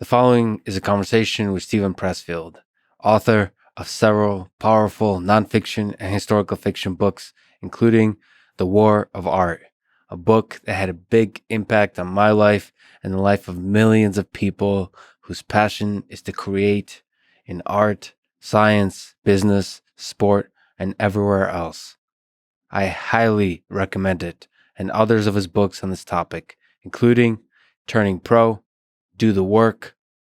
The following is a conversation with Steven Pressfield, author of several powerful nonfiction and historical fiction books, including The War of Art, a book that had a big impact on my life and the life of millions of people whose passion is to create in art, science, business, sport, and everywhere else. I highly recommend it and others of his books on this topic, including Turning Pro, Do the Work,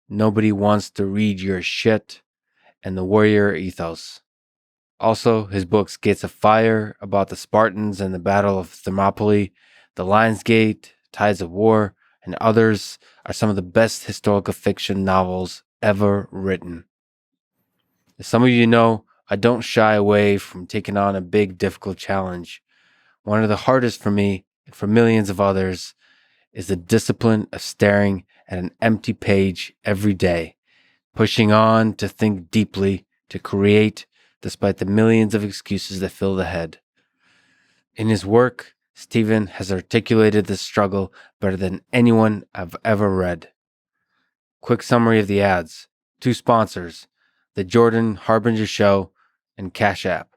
Nobody Wants to Read Your Shit, and The Warrior Ethos. Also, his books Gates of Fire, about the Spartans and the Battle of Thermopylae, The Lion's Gate, Tides of War, and others are some of the best historical fiction novels ever written. As some of you know, I don't shy away from taking on a big, difficult challenge. One of the hardest for me and for millions of others is the discipline of staring at an empty page every day, pushing on to think deeply, to create, despite the millions of excuses that fill the head. In his work, Steven has articulated this struggle better than anyone I've ever read. Quick summary of the ads. 2 sponsors, The Jordan Harbinger Show and Cash App.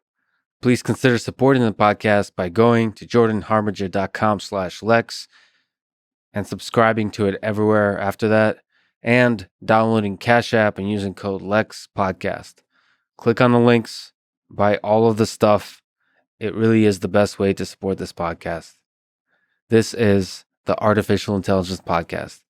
Please consider supporting the podcast by going to jordanharbinger.com/Lex and subscribing to it everywhere after that, and downloading Cash App and using code LEXPODCAST. Click on the links, buy all of the stuff. It really is the best way to support this podcast. This is the Artificial Intelligence Podcast.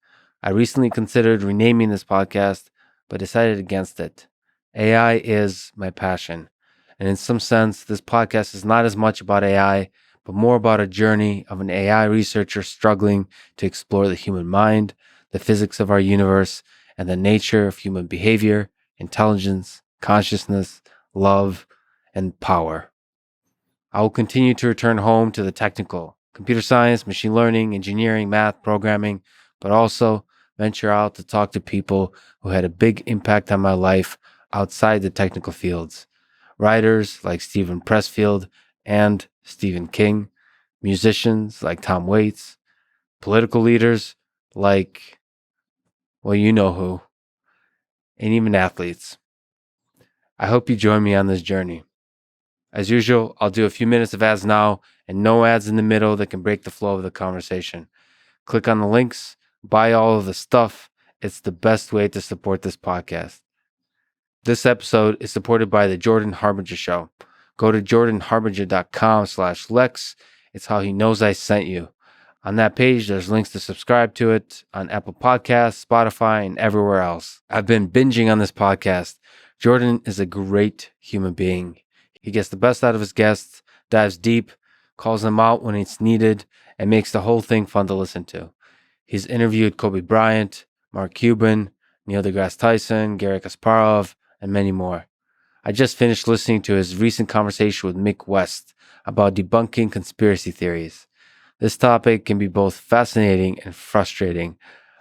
I recently considered renaming this podcast, but decided against it. AI is my passion. And in some sense, this podcast is not as much about AI, but more about a journey of an AI researcher struggling to explore the human mind, the physics of our universe, and the nature of human behavior, intelligence, consciousness, love, and power. I will continue to return home to the technical, computer science, machine learning, engineering, math, programming, but also venture out to talk to people who had a big impact on my life outside the technical fields. Writers like Steven Pressfield and Stephen King, musicians like Tom Waits, political leaders like, well, you know who, and even athletes. I hope you join me on this journey. As usual, I'll do a few minutes of ads now and no ads in the middle that can break the flow of the conversation. Click on the links, buy all of the stuff. It's the best way to support this podcast. This episode is supported by the Jordan Harbinger Show. Go to jordanharbinger.com/Lex. It's how he knows I sent you. On that page, there's links to subscribe to it on Apple Podcasts, Spotify, and everywhere else. I've been binging on this podcast. Jordan is a great human being. He gets the best out of his guests, dives deep, calls them out when it's needed, and makes the whole thing fun to listen to. He's interviewed Kobe Bryant, Mark Cuban, Neil deGrasse Tyson, Garry Kasparov, and many more. I just finished listening to his recent conversation with Mick West about debunking conspiracy theories. This topic can be both fascinating and frustrating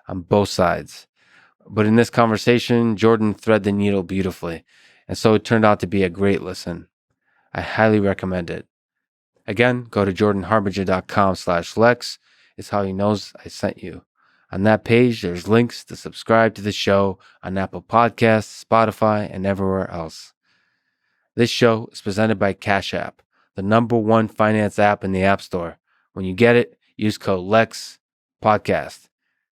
on both sides. But in this conversation, Jordan thread the needle beautifully, and so it turned out to be a great listen. I highly recommend it. Again, go to jordanharbinger.com/Lex. It's how he knows I sent you. On that page, there's links to subscribe to the show on Apple Podcasts, Spotify, and everywhere else. This show is presented by Cash App, the #1 finance app in the App Store. When you get it, use code LEXPODCAST.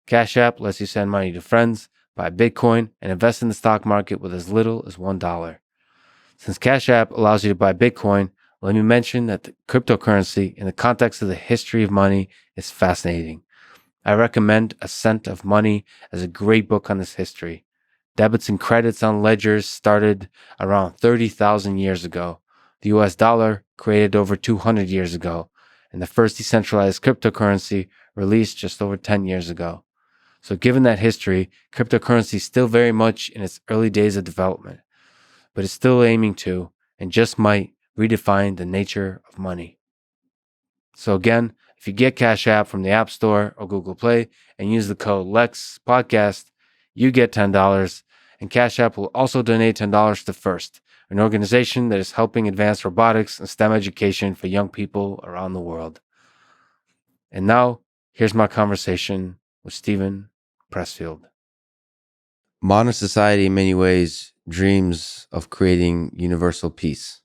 Cash App lets you send money to friends, buy Bitcoin, and invest in the stock market with as little as $1. Since Cash App allows you to buy Bitcoin, let me mention that the cryptocurrency in the context of the history of money is fascinating. I recommend A Cent of Money as a great book on this history. Debits and credits on ledgers started around 30,000 years ago. The US dollar created over 200 years ago, and the first decentralized cryptocurrency released just over 10 years ago. So given that history, cryptocurrency is still very much in its early days of development, but it's still aiming to, and just might, redefine the nature of money. So again, if you get Cash App from the App Store or Google Play and use the code LEXPODCAST, you get $10, and Cash App will also donate $10 to FIRST, an organization that is helping advance robotics and STEM education for young people around the world. And now, here's my conversation with Steven Pressfield. Modern society, in many ways, dreams of creating universal peace.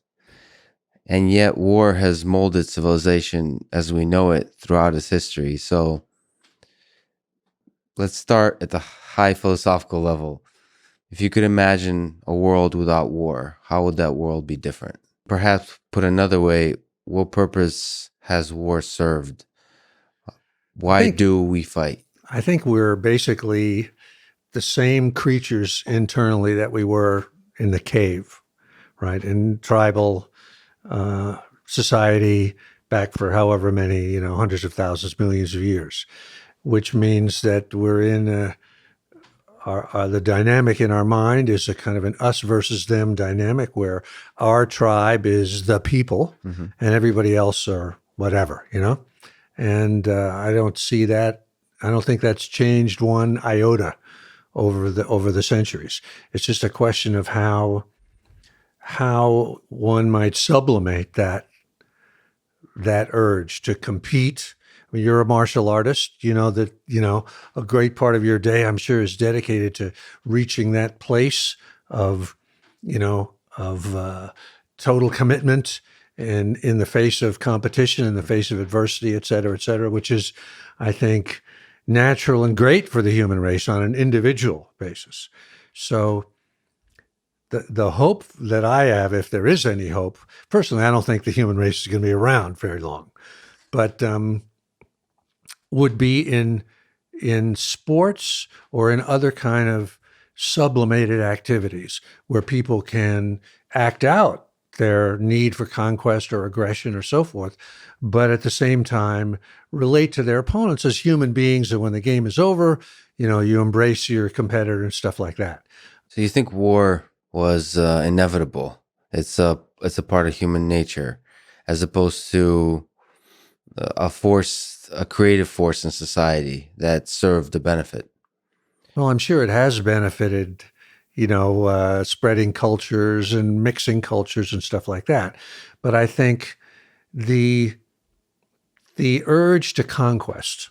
And yet, war has molded civilization as we know it throughout its history. So, let's start at the high philosophical level. If you could imagine a world without war, how would that world be different? Perhaps put another way, what purpose has war served? Why do we fight? I think we're basically the same creatures internally that we were in the cave, right? In tribal society back for however many, hundreds of thousands, millions of years, which means that we're in the dynamic in our mind is a kind of an us versus them dynamic where our tribe is the people and everybody else are whatever, And I don't see that. I don't think that's changed one iota over the centuries. It's just a question of how one might sublimate that urge to compete. I mean, you're a martial artist. You know that a great part of your day, I'm sure, is dedicated to reaching that place of total commitment and in the face of competition, in the face of adversity, et cetera, which is, I think, natural and great for the human race on an individual basis. So the hope that I have, if there is any hope, personally, I don't think the human race is going to be around very long, but would be in sports or in other kind of sublimated activities where people can act out their need for conquest or aggression or so forth, but at the same time relate to their opponents as human beings. And when the game is over, you embrace your competitor and stuff like that. So you think war was inevitable? It's a part of human nature, as opposed to a creative force in society that served the benefit. Well, I'm sure it has benefited, spreading cultures and mixing cultures and stuff like that. But I think the urge to conquest,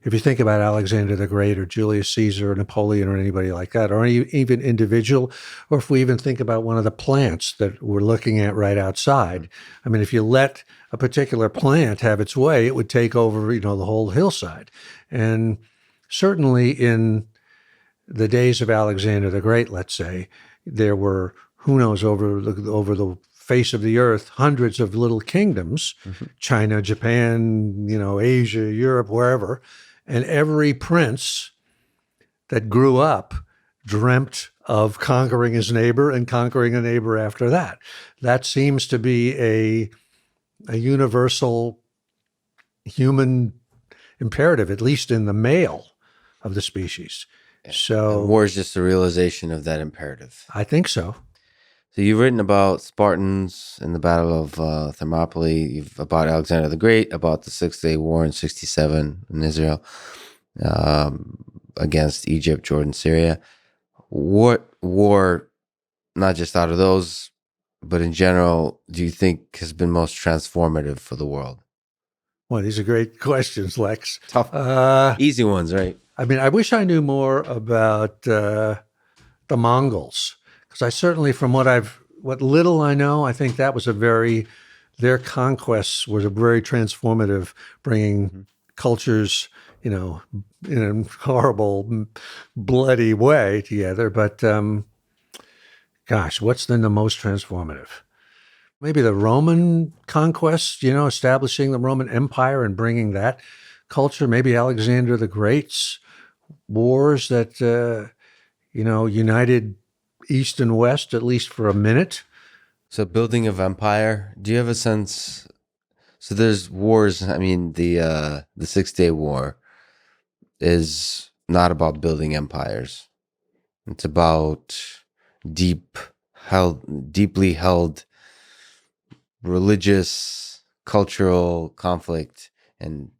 if you think about Alexander the Great or Julius Caesar or Napoleon or anybody like that, or even individual, or if we even think about one of the plants that we're looking at right outside. I mean, if you let a particular plant have its way, it would take over, the whole hillside. And certainly in the days of Alexander the Great, let's say, there were, who knows, over the face of the earth, hundreds of little kingdoms, China, Japan, Asia, Europe, wherever. And every prince that grew up dreamt of conquering his neighbor and conquering a neighbor after that. That seems to be a universal human imperative, at least in the male of the species. So and war is just a realization of that imperative. I think so. So you've written about Spartans in the Battle of Thermopylae, you've about Alexander the Great, about the 6-Day War in 67 in Israel against Egypt, Jordan, Syria. What war, not just out of those, but in general, do you think has been most transformative for the world? Well, these are great questions, Lex. Tough, easy ones, right? I mean, I wish I knew more about the Mongols, because I certainly, from what little I know, I think that was their conquests was a very transformative, bringing cultures, in a horrible, bloody way together. But gosh, what's then the most transformative? Maybe the Roman conquest, establishing the Roman Empire and bringing that culture. Maybe Alexander the Great's wars that, united East and West, at least for a minute. So building of empire, do you have a sense? So there's wars. I mean, the 6-Day War is not about building empires. It's about deeply held religious, cultural conflict and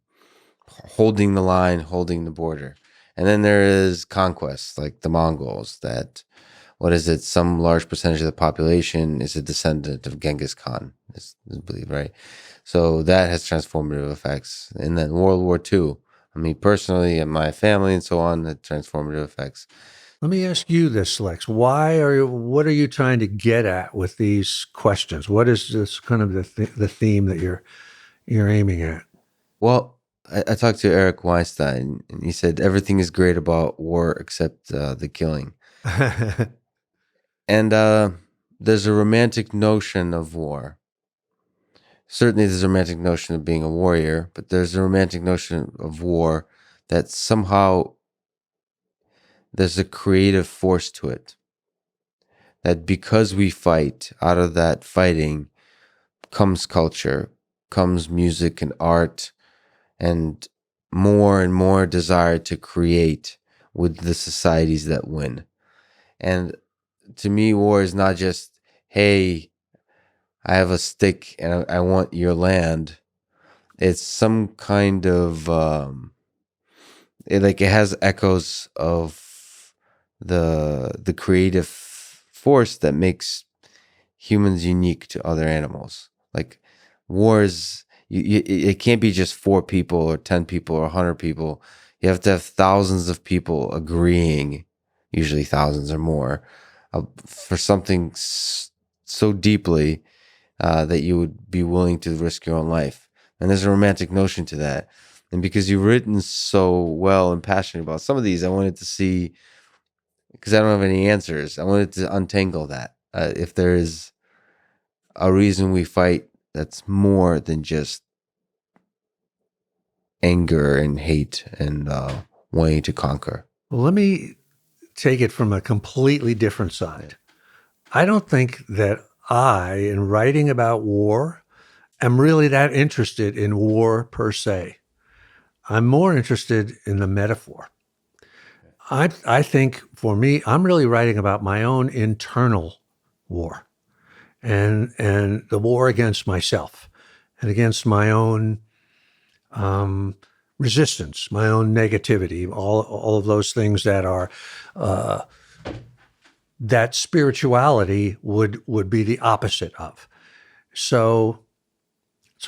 holding the line, holding the border. And then there is conquest, like the Mongols, that, some large percentage of the population is a descendant of Genghis Khan, is believed, right? So that has transformative effects. And then World War II, I mean, personally, and my family and so on, the transformative effects. Let me ask you this, Lex. What are you trying to get at with these questions? What is this kind of the theme that you're aiming at? Well, I talked to Eric Weinstein, and he said everything is great about war except the killing. And there's a romantic notion of war. Certainly, there's a romantic notion of being a warrior, but there's a romantic notion of war that somehow there's a creative force to it. That because we fight, out of that fighting comes culture, comes music and art, and more desire to create with the societies that win. And to me, war is not just, hey, I have a stick and I want your land. It's some kind of it has echoes of the creative force that makes humans unique to other animals. Like wars, it can't be just 4 people or 10 people or 100 people. You have to have thousands of people agreeing, usually thousands or more, for something so deeply that you would be willing to risk your own life. And there's a romantic notion to that. And because you've written so well and passionate about some of these, I wanted to see, because I don't have any answers, I wanted to untangle that. If there is a reason we fight that's more than just anger and hate and wanting to conquer. Well, let me take it from a completely different side. I don't think that in writing about war, am really that interested in war per se. I'm more interested in the metaphor. I think for me, I'm really writing about my own internal war and the war against myself and against my own resistance, my own negativity, all of those things that are that spirituality would be the opposite of. So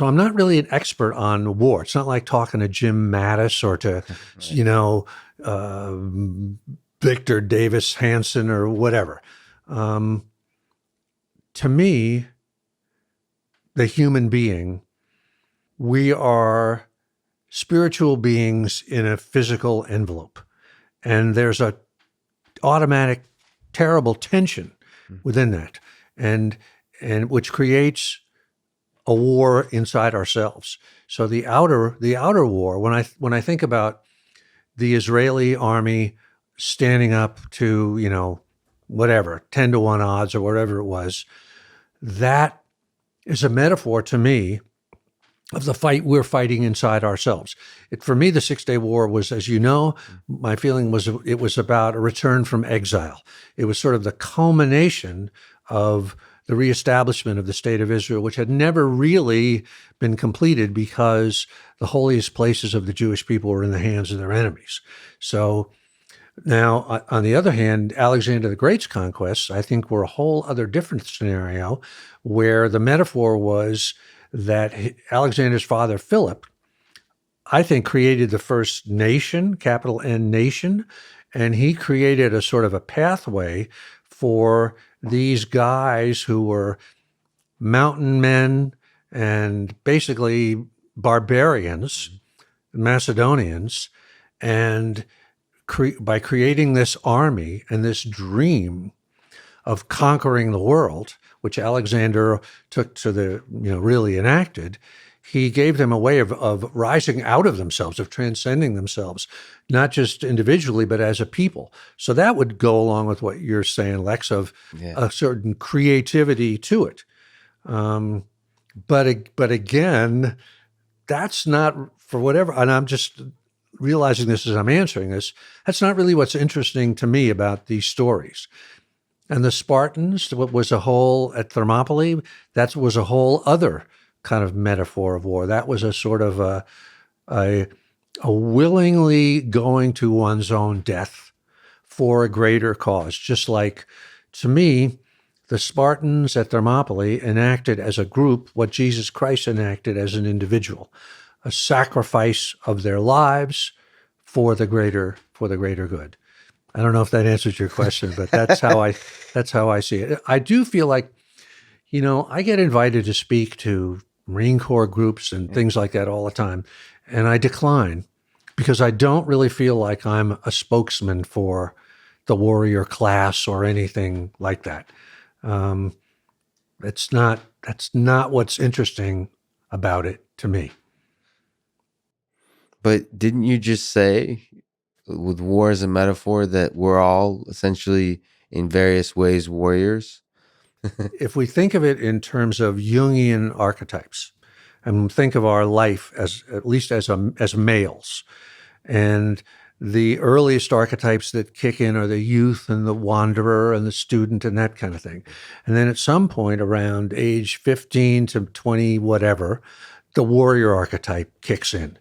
I'm not really an expert on war. It's not like talking to Jim Mattis or to, uh, Victor Davis Hanson or whatever. To me, the human being, we are spiritual beings in a physical envelope. And there's a automatic, terrible tension within that. And which creates a war inside ourselves. So the outer war, when I think about the Israeli army standing up to, whatever, 10-1 odds or whatever it was, that is a metaphor to me of the fight we're fighting inside ourselves. For me, the 6-Day War was, as you know, my feeling was it was about a return from exile. It was sort of the culmination of the reestablishment of the state of Israel, which had never really been completed because the holiest places of the Jewish people were in the hands of their enemies. So now, on the other hand, Alexander the Great's conquests, I think, were a whole other different scenario where the metaphor was that Alexander's father, Philip, I think, created the first nation, capital N nation, and he created a sort of a pathway for these guys who were mountain men and basically barbarians, Macedonians, and by creating this army and this dream of conquering the world, which Alexander took to really enacted, he gave them a way of rising out of themselves, of transcending themselves, not just individually, but as a people. So that would go along with what you're saying, Lex, of a certain creativity to it. But again, that's not, for whatever, and I'm just realizing this as I'm answering this, that's not really what's interesting to me about these stories. And the Spartans, what was a whole, at Thermopylae, that was a whole other kind of metaphor of war. That was a sort of a willingly going to one's own death for a greater cause. Just like, to me, the Spartans at Thermopylae enacted as a group what Jesus Christ enacted as an individual, a sacrifice of their lives for the greater good. I don't know if that answers your question, but that's how I see it. I do feel like, I get invited to speak to Marine Corps groups and things like that all the time, and I decline because I don't really feel like I'm a spokesman for the warrior class or anything like that. That's not what's interesting about it to me. But didn't you just say, with war as a metaphor, that we're all essentially in various ways warriors? If we think of it in terms of Jungian archetypes, and think of our life as at least as males, and the earliest archetypes that kick in are the youth and the wanderer and the student and that kind of thing. And then at some point around age 15 to 20, whatever, the warrior archetype kicks in.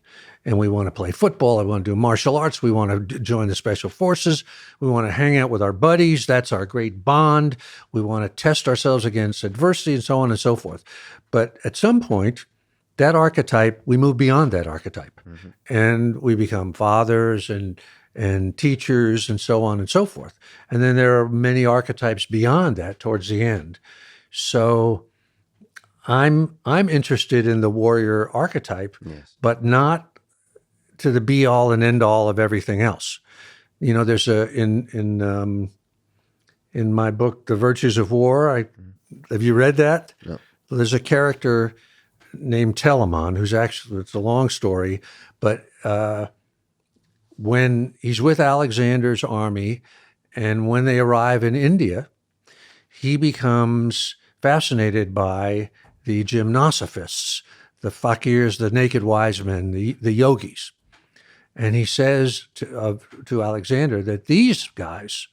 And we want to play football. I want to do martial arts. We want to join the special forces. We want to hang out with our buddies. That's our great bond. We want to test ourselves against adversity and so on and so forth. But at some point, that archetype, we move beyond that archetype, and we become fathers and teachers and so on and so forth. And then there are many archetypes beyond that towards the end. So I'm interested in the warrior archetype, Yes. but not to the be all and end all of everything else. There's in my book, The Virtues of War. Have you read that? No. There's a character named Telamon, who's actually, it's a long story, but when he's with Alexander's army, and when they arrive in India, he becomes fascinated by the gymnosophists, the fakirs, the naked wise men, the yogis. And he says to Alexander that these guys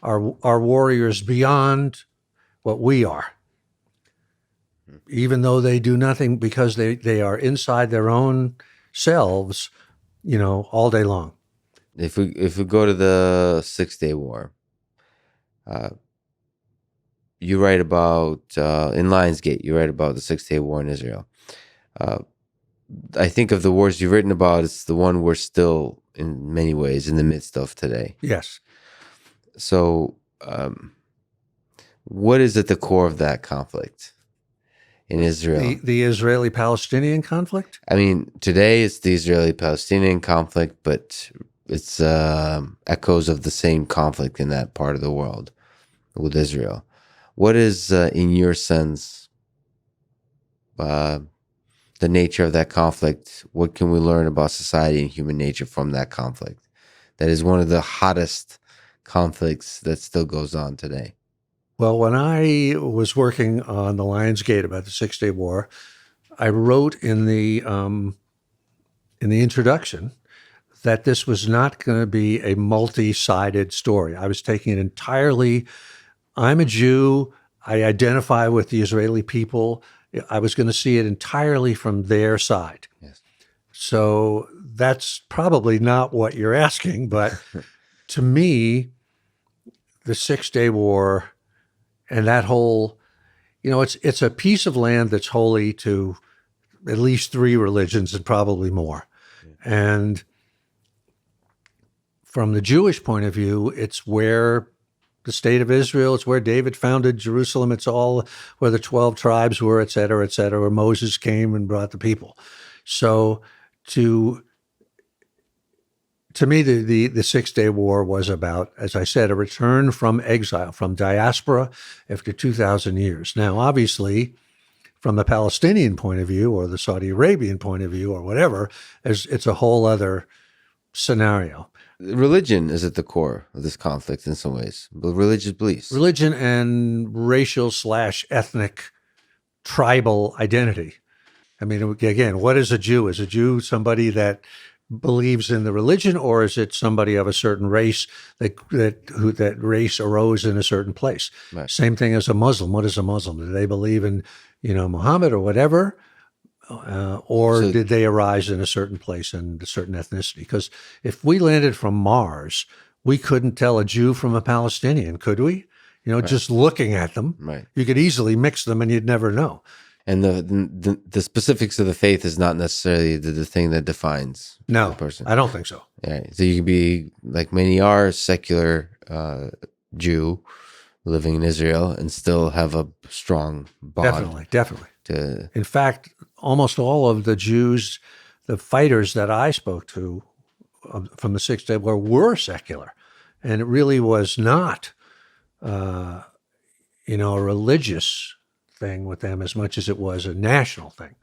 are warriors beyond what we are, even though they do nothing, because they are inside their own selves, all day long. If we go to the 6-Day War, you write about in Lionsgate. You write about the 6-Day War in Israel. I think of the wars you've written about, it's the one we're still in many ways in the midst of today. Yes. So, what is at the core of that conflict in Israel? The Israeli-Palestinian conflict? I mean, today it's the Israeli-Palestinian conflict, but it's echoes of the same conflict in that part of the world with Israel. What is, in your sense, the nature of that conflict? What can we learn about society and human nature from that conflict? That is one of the hottest conflicts that still goes on today. Well, when I was working on the Lionsgate about the 6-Day War, I wrote in the introduction that this was not going to be a multi-sided story. I was taking it entirely. I'm a Jew. I identify with the Israeli people. I was going to see it entirely from their side. Yes. So that's probably not what you're asking, but to me, the 6-Day War and that whole, it's a piece of land that's holy to at least 3 religions and probably more. Yeah. And from the Jewish point of view, it's where the state of Israel, it's where David founded Jerusalem. It's all where the 12 tribes were, et cetera, where Moses came and brought the people. So to me, the 6-Day War was about, as I said, a return from exile, from diaspora after 2,000 years. Now, obviously, from the Palestinian point of view or the Saudi Arabian point of view or whatever, it's a whole other scenario. Religion is at the core of this conflict in some ways, but religious beliefs. Religion and racial/ethnic tribal identity. I mean, again, what is a Jew? Is a Jew somebody that believes in the religion, or is it somebody of a certain race that race arose in a certain place? Right. Same thing as a Muslim. What is a Muslim? Do they believe in, Muhammad or whatever? Or did they arise in a certain place and a certain ethnicity? Because if we landed from Mars, we couldn't tell a Jew from a Palestinian, could we? Right. Just looking at them, right. You could easily mix them and you'd never know. And the specifics of the faith is not necessarily the thing that defines the person. I don't think so. Right. So you can be like many are a secular Jew living in Israel and still have a strong bond Definitely, definitely. to. In fact, almost all of the Jews, the fighters that I spoke to from the Six Day War were secular, and it really was not, a religious thing with them as much as it was a national thing.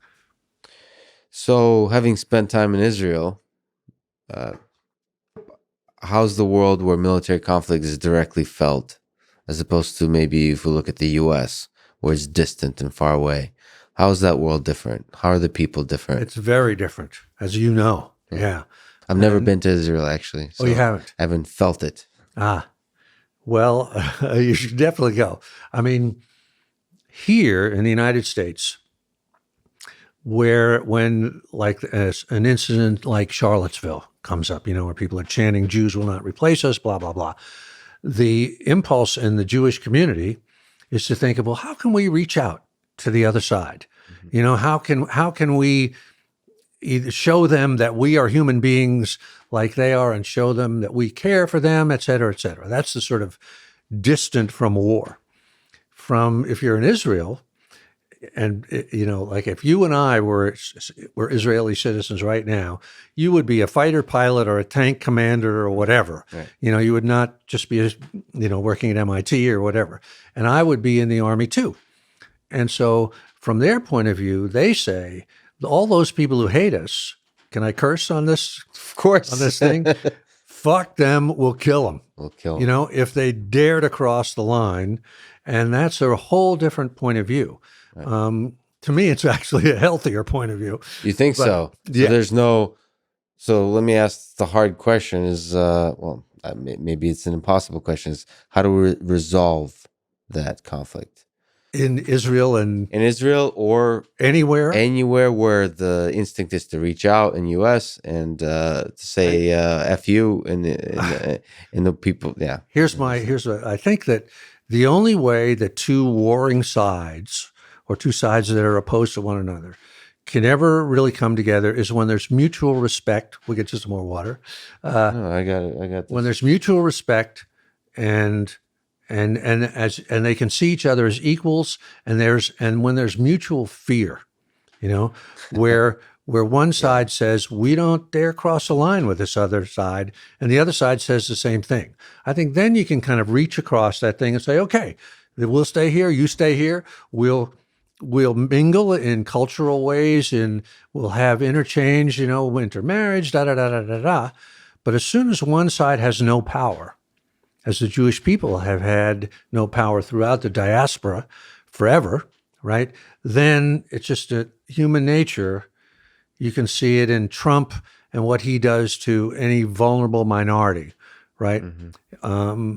So, having spent time in Israel, how's the world where military conflict is directly felt, as opposed to maybe if we look at the U.S., where it's distant and far away? How is that world different? How are the people different? It's very different, as you know. Yeah. I've never been to Israel, actually. So you haven't? I haven't felt it. Well, you should definitely go. I mean, here in the United States, when like an incident like Charlottesville comes up, where people are chanting, Jews will not replace us, blah, blah, blah. The impulse in the Jewish community is to think of, well, how can we reach out to the other side? Mm-hmm. How can we either show them that we are human beings like they are and show them that we care for them, et cetera, et cetera. That's the sort of distant from war. From if you're in Israel, and like if you and I were Israeli citizens right now, you would be a fighter pilot or a tank commander or whatever. Right. You would not just be working at MIT or whatever. And I would be in the Army too. And so from their point of view, they say, all those people who hate us, can I curse on this? Of course. On this thing? Fuck them, we'll kill them. We'll kill them. If they dare to cross the line. And that's a whole different point of view. Right. To me, it's actually a healthier point of view. You think so? Yeah. So let me ask the hard question is, maybe it's an impossible question, is how do we resolve that conflict? In Israel or anywhere where the instinct is to reach out in U.S. and to say "f you" in the people. Yeah. Here's what I think, that the only way that two warring sides or two sides that are opposed to one another can ever really come together is when there's mutual respect. We'll get you some more water. I got it. I got this. When there's mutual respect and they can see each other as equals, and when there's mutual fear, where one side says we don't dare cross a line with this other side, and the other side says the same thing. I think then you can kind of reach across that thing and say, okay, we'll stay here, you stay here, we'll mingle in cultural ways, and we'll have interchange, intermarriage, da da da da da da. But as soon as one side has no power, as the Jewish people have had no power throughout the diaspora forever, right? Then it's just a human nature. You can see it in Trump and what he does to any vulnerable minority, right? Mm-hmm.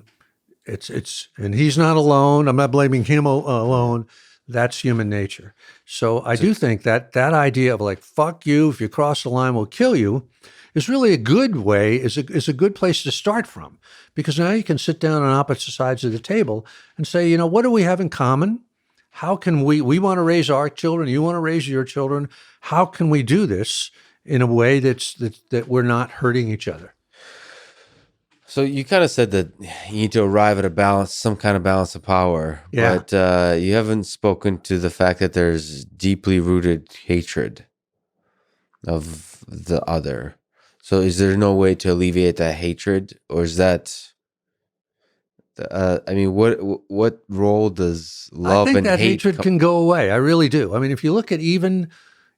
And he's not alone. I'm not blaming him alone. That's human nature. So I do think that idea of like, fuck you, if you cross the line, we'll kill you, is really a good way, is a good place to start from. Because now you can sit down on opposite sides of the table and say, what do we have in common? How can we want to raise our children, you want to raise your children. How can we do this in a way that we're not hurting each other? So you kind of said that you need to arrive at a balance, some kind of balance of power. Yeah. But you haven't spoken to the fact that there's deeply rooted hatred of the other. So is there no way to alleviate that hatred, or is that? What role does love and hate? I think that hatred can go away. I really do. I mean, if you look at even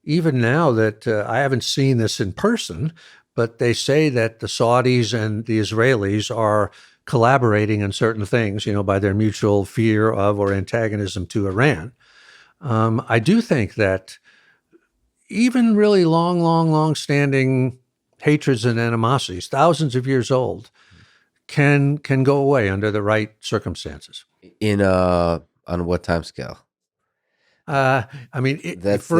now that I haven't seen this in person, but they say that the Saudis and the Israelis are collaborating on certain things, by their mutual fear of or antagonism to Iran. I do think that even really long-standing hatreds and animosities, thousands of years old, can go away under the right circumstances. On what time scale? For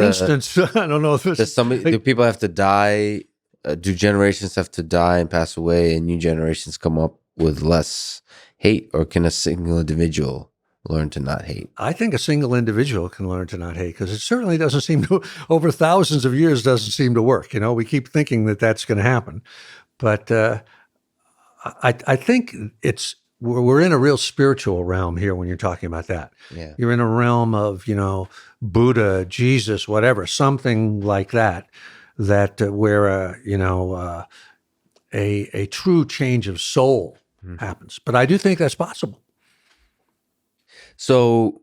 instance, I don't know if it's... do people have to die? Do generations have to die and pass away, and new generations come up with less hate, or can a single individual learn to not hate? I think a single individual can learn to not hate, because it certainly doesn't seem to, over thousands of years, doesn't seem to work. We keep thinking that that's going to happen. But I think we're in a real spiritual realm here when you're talking about that. Yeah. You're in a realm of, Buddha, Jesus, whatever, something like that, where, a true change of soul happens. But I do think that's possible. So,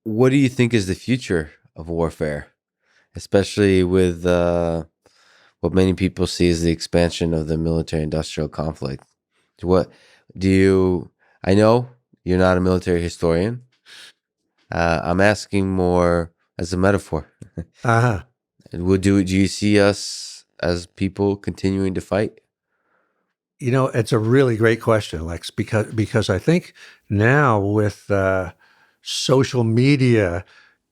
what do you think is the future of warfare, especially with what many people see as the expansion of the military-industrial conflict? What do you? I know you're not a military historian. I'm asking more as a metaphor. Uh-huh. Do you see us as people continuing to fight? It's a really great question, Lex, because I think now with social media,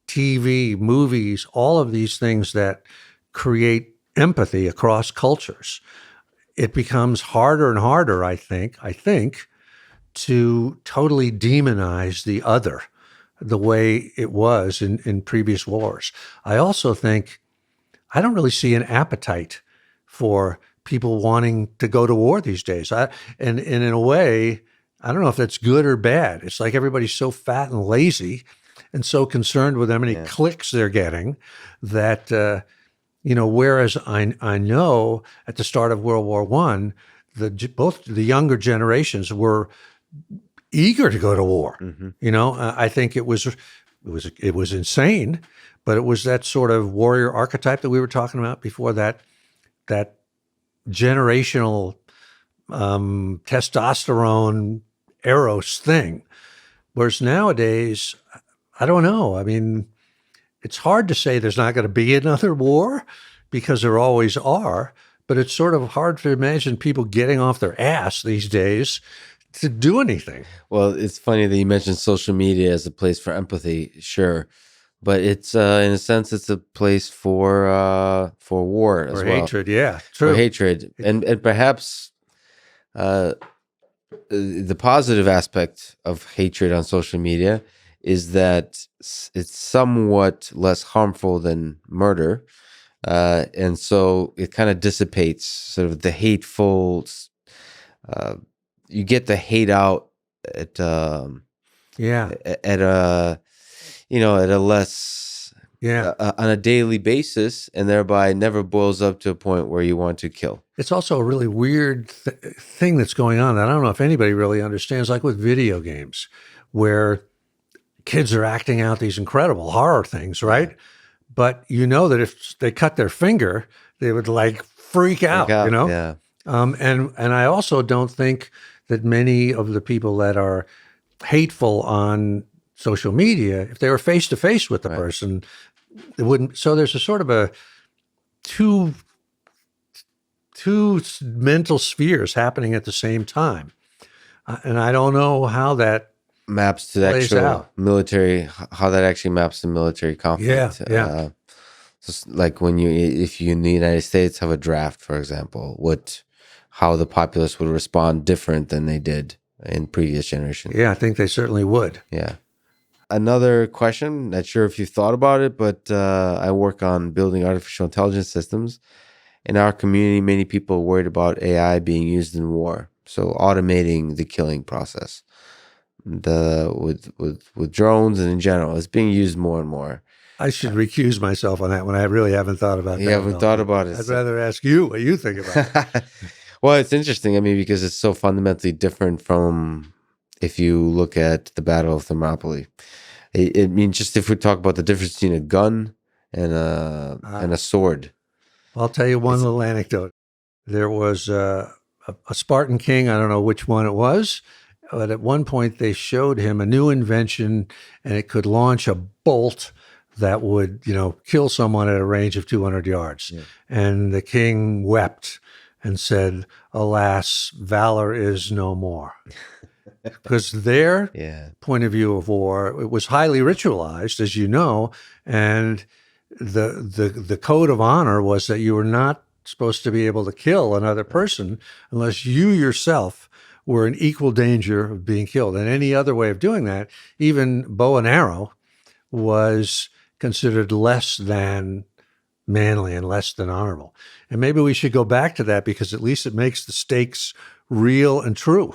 TV, movies, all of these things that create empathy across cultures, it becomes harder and harder, I think, to totally demonize the other the way it was in previous wars. I also think I don't really see an appetite for people wanting to go to war these days. And in a way, I don't know if that's good or bad. It's like everybody's so fat and lazy and so concerned with how many clicks they're getting that, whereas I know at the start of World War I, both the younger generations were eager to go to war. I think it was insane, but it was that sort of warrior archetype that we were talking about before, that generational testosterone eros thing. Whereas nowadays, I don't know. I mean, it's hard to say there's not going to be another war because there always are, but it's sort of hard to imagine people getting off their ass these days to do anything. Well, it's funny that you mentioned social media as a place for empathy, sure, but it's in a sense it's a place for war as Or well, hatred, yeah, true. for hatred, and perhaps the positive aspect of hatred on social media is that it's somewhat less harmful than murder, and so it kind of dissipates sort of the hateful. You get the hate out at Yeah, at a at a less yeah. on a daily basis, and thereby never boils up to a point where you want to kill. It's also a really weird thing that's going on that I don't know if anybody really understands, like with video games, where kids are acting out these incredible horror things, right? But you know that if they cut their finger, they would like freak out, Yeah. And I also don't think that many of the people that are hateful on social media, if they were face to face with the person, it wouldn't. So there's a sort of a two mental spheres happening at the same time, and I don't know how that maps to the plays actual out. military, how that actually maps to military conflict. Yeah. Just like if you in the United States have a draft, for example, how the populace would respond different than they did in previous generations. Yeah, I think they certainly would. Yeah. Another question, not sure if you've thought about it, but I work on building artificial intelligence systems. In our community, many people are worried about AI being used in war. So automating the killing process. With drones and in general, it's being used more and more. I should recuse myself on that one. I really haven't thought about that. You haven't thought about it. I'd rather ask you what you think about it. Well, it's interesting. I mean, because it's so fundamentally different from if you look at the Battle of Thermopylae. I mean, just if we talk about the difference between a gun and a sword. I'll tell you one little anecdote. There was a Spartan king. I don't know which one it was, but at one point they showed him a new invention, and it could launch a bolt that would, kill someone at a range of 200 yards. Yeah. And the king wept and said, "Alas, valor is no more." Because their point of view of war, it was highly ritualized, as you know, and the code of honor was that you were not supposed to be able to kill another person unless you yourself were in equal danger of being killed. And any other way of doing that, even bow and arrow, was considered less than manly and less than honorable. And maybe we should go back to that because at least it makes the stakes real and true.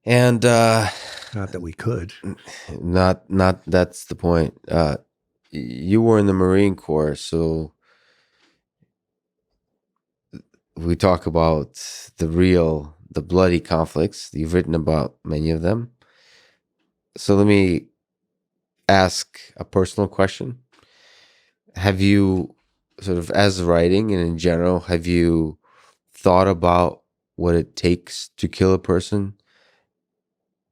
And not that we could. Not that's the point. You were in the Marine Corps, so we talk about the bloody conflicts. You've written about many of them. So let me ask a personal question. Have you, sort of as writing and in general, have you thought about what it takes to kill a person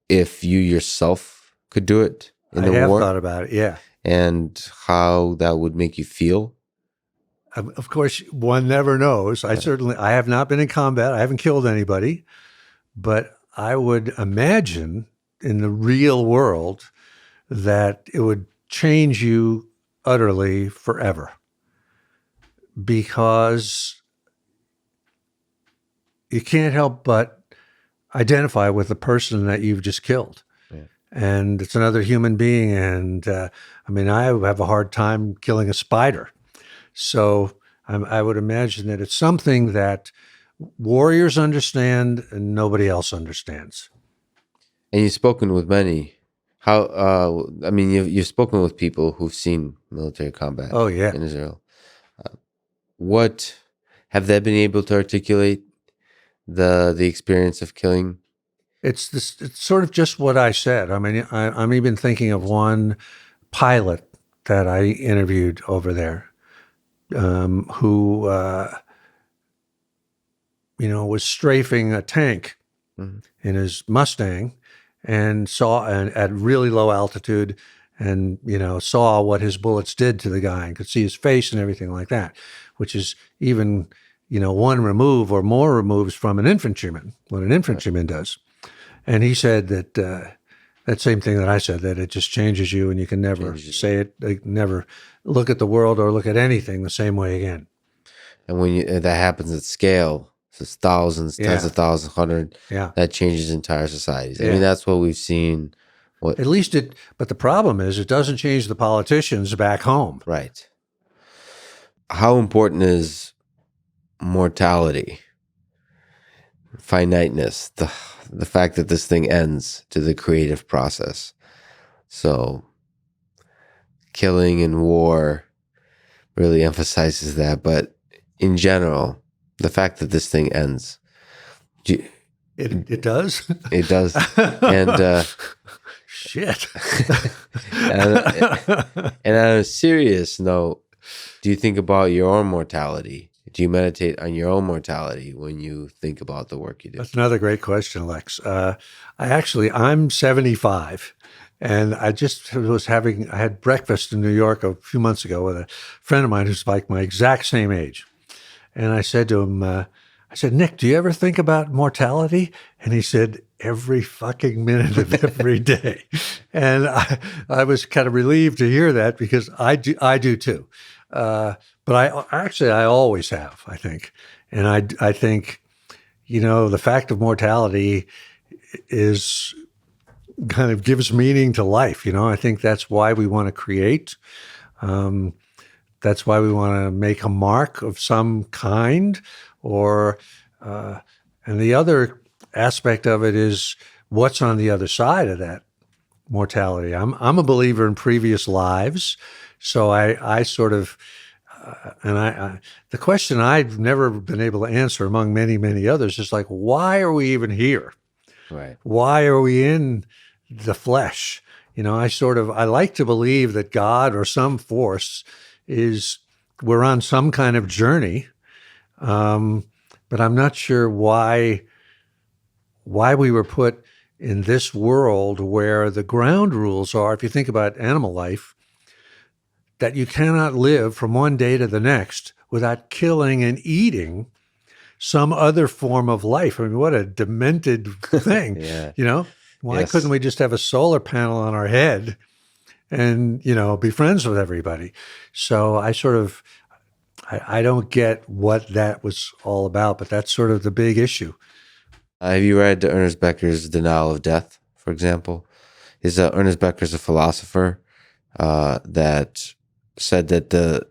if you yourself could do it in the war? I have thought about it, yeah. And how that would make you feel? Of course, one never knows. I have not been in combat. I haven't killed anybody. But I would imagine in the real world that it would change you utterly forever, because you can't help but identify with the person that you've just killed. Yeah. And it's another human being. And I have a hard time killing a spider. So I would imagine that it's something that warriors understand and nobody else understands. And you've spoken with many. You've spoken with people who've seen military combat. Oh, yeah. In Israel. What have they been able to articulate the experience of killing? It's sort of just what I said. I mean, I'm even thinking of one pilot that I interviewed over there, who was strafing a tank in his Mustang and saw at really low altitude and, saw what his bullets did to the guy and could see his face and everything like that, which is even, one remove or more removes from an infantryman, what an infantryman does. And he said that that same thing that I said, that it just changes you and you can never say it, never look at the world or look at anything the same way again. And when that happens at scale, so it's thousands, tens of thousands, hundred, that changes entire societies. I mean, that's what we've seen. At least but the problem is it doesn't change the politicians back home. Right. How important is mortality, finiteness, the fact that this thing ends, to the creative process? So killing in war really emphasizes that, but in general, the fact that this thing ends. It does? It does. And shit. And on a serious note, do you think about your own mortality? Do you meditate on your own mortality when you think about the work you do? That's another great question, Lex. I'm 75, and I had breakfast in New York a few months ago with a friend of mine who's like my exact same age. And I said to him, Nick, do you ever think about mortality? And he said, every fucking minute of every day. And I was kind of relieved to hear that, because I do too. But I always have, I think. And I think, the fact of mortality is kind of gives meaning to life. I think that's why we want to create. That's why we want to make a mark of some kind, and the other aspect of it is what's on the other side of that mortality. I'm a believer in previous lives, so I sort of, the question I've never been able to answer among many, many others is like, why are we even here? Right. Why are we in the flesh? I like to believe that God or some force we're on some kind of journey, but I'm not sure why we were put in this world where the ground rules are, if you think about animal life, that you cannot live from one day to the next without killing and eating some other form of life. I mean, what a demented thing. Why couldn't we just have a solar panel on our head and, be friends with everybody? So I don't get what that was all about, but that's sort of the big issue. Have you read Ernest Becker's Denial of Death, for example? Ernest Becker's a philosopher that said that the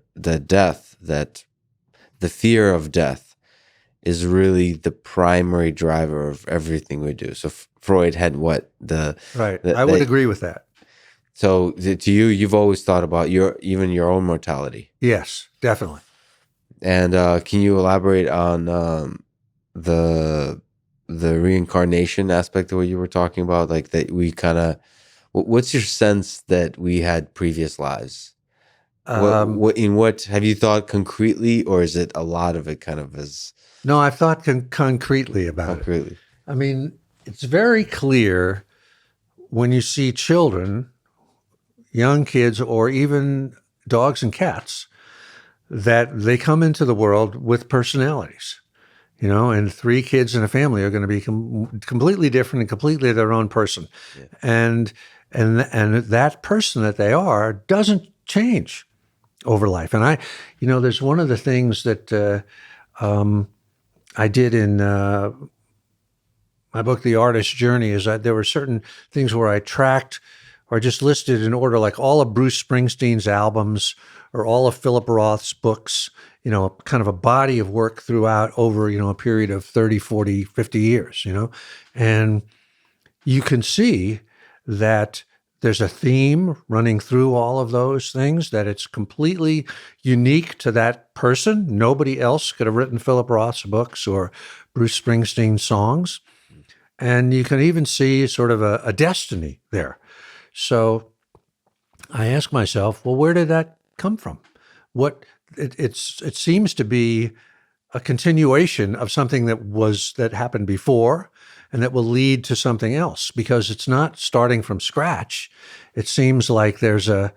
fear of death is really the primary driver of everything we do. So Freud had what Right. I would agree with that. So to you, you've always thought about even your own mortality. Yes, definitely. And can you elaborate on the reincarnation aspect of what you were talking about? Like that we kind of, what's your sense that we had previous lives? What have you thought concretely, or is it a lot of it kind of as No, I've thought concretely about it. concretely? I mean, it's very clear when you see children, young kids, or even dogs and cats, that they come into the world with personalities. And 3 kids in a family are going to be completely different and completely their own person. Yeah. And that person that they are doesn't change over life. And there's one of the things that I did in my book, The Artist's Journey, is that there were certain things where I tracked or just listed in order, like all of Bruce Springsteen's albums or all of Philip Roth's books, kind of a body of work throughout over, a period of 30, 40, 50 years, and you can see that there's a theme running through all of those things, that it's completely unique to that person. Nobody else could have written Philip Roth's books or Bruce Springsteen's songs. And you can even see sort of a destiny there. So I ask myself, well, where did that come from? It seems to be a continuation of something that happened before and that will lead to something else, because it's not starting from scratch. It seems like there's a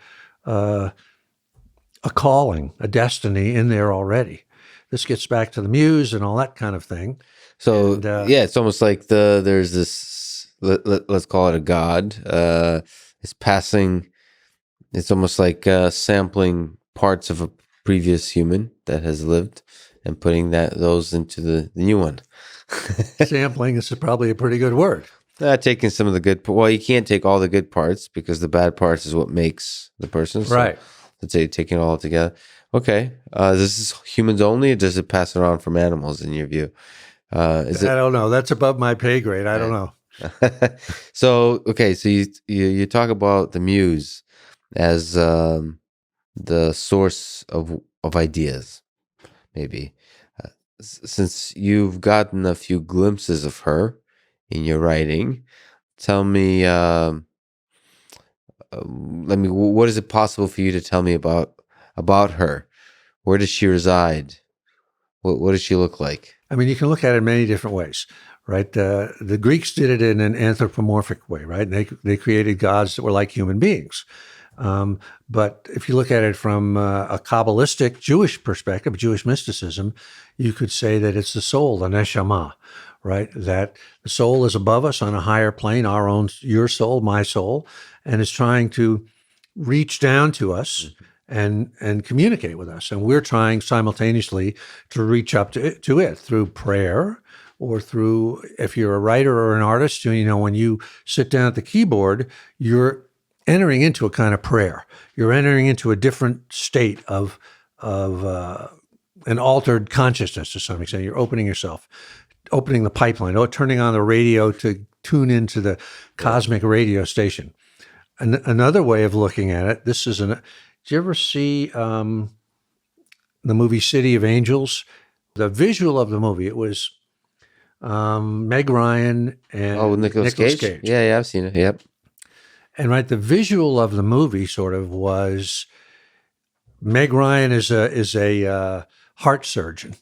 calling, a destiny in there already. This gets back to the muse and all that kind of thing. So it's almost like there's this let's call it a god. It's passing. It's almost like sampling parts of a previous human that has lived and putting those into the new one. Sampling is probably a pretty good word. Taking some of the good. Well, you can't take all the good parts because the bad parts is what makes the person. So right. Let's say taking it all together. Okay. This is humans only, or does it pass around from animals in your view? I don't know. That's above my pay grade. I don't know. So, okay. So you talk about the muse as the source of ideas, maybe. Since you've gotten a few glimpses of her in your writing, tell me, what is it possible for you to tell me about her? Where does she reside? What does she look like? I mean, you can look at it in many different ways, right? The Greeks did it in an anthropomorphic way, right? They created gods that were like human beings. But if you look at it from a Kabbalistic Jewish perspective, Jewish mysticism, you could say that it's the soul, the neshama, right? That the soul is above us on a higher plane, your soul, my soul, and is trying to reach down to us and communicate with us. And we're trying simultaneously to reach up to it through prayer, or through, if you're a writer or an artist, when you sit down at the keyboard, you're entering into a kind of prayer. You're entering into a different state of an altered consciousness to some extent. You're opening yourself, opening the pipeline, or turning on the radio to tune into the cosmic radio station. Another way of looking at it, did you ever see the movie City of Angels? The visual of the movie, it was Meg Ryan and Nicolas Cage. Yeah, I've seen it. Yep. And right, the visual of the movie sort of was Meg Ryan is a heart surgeon,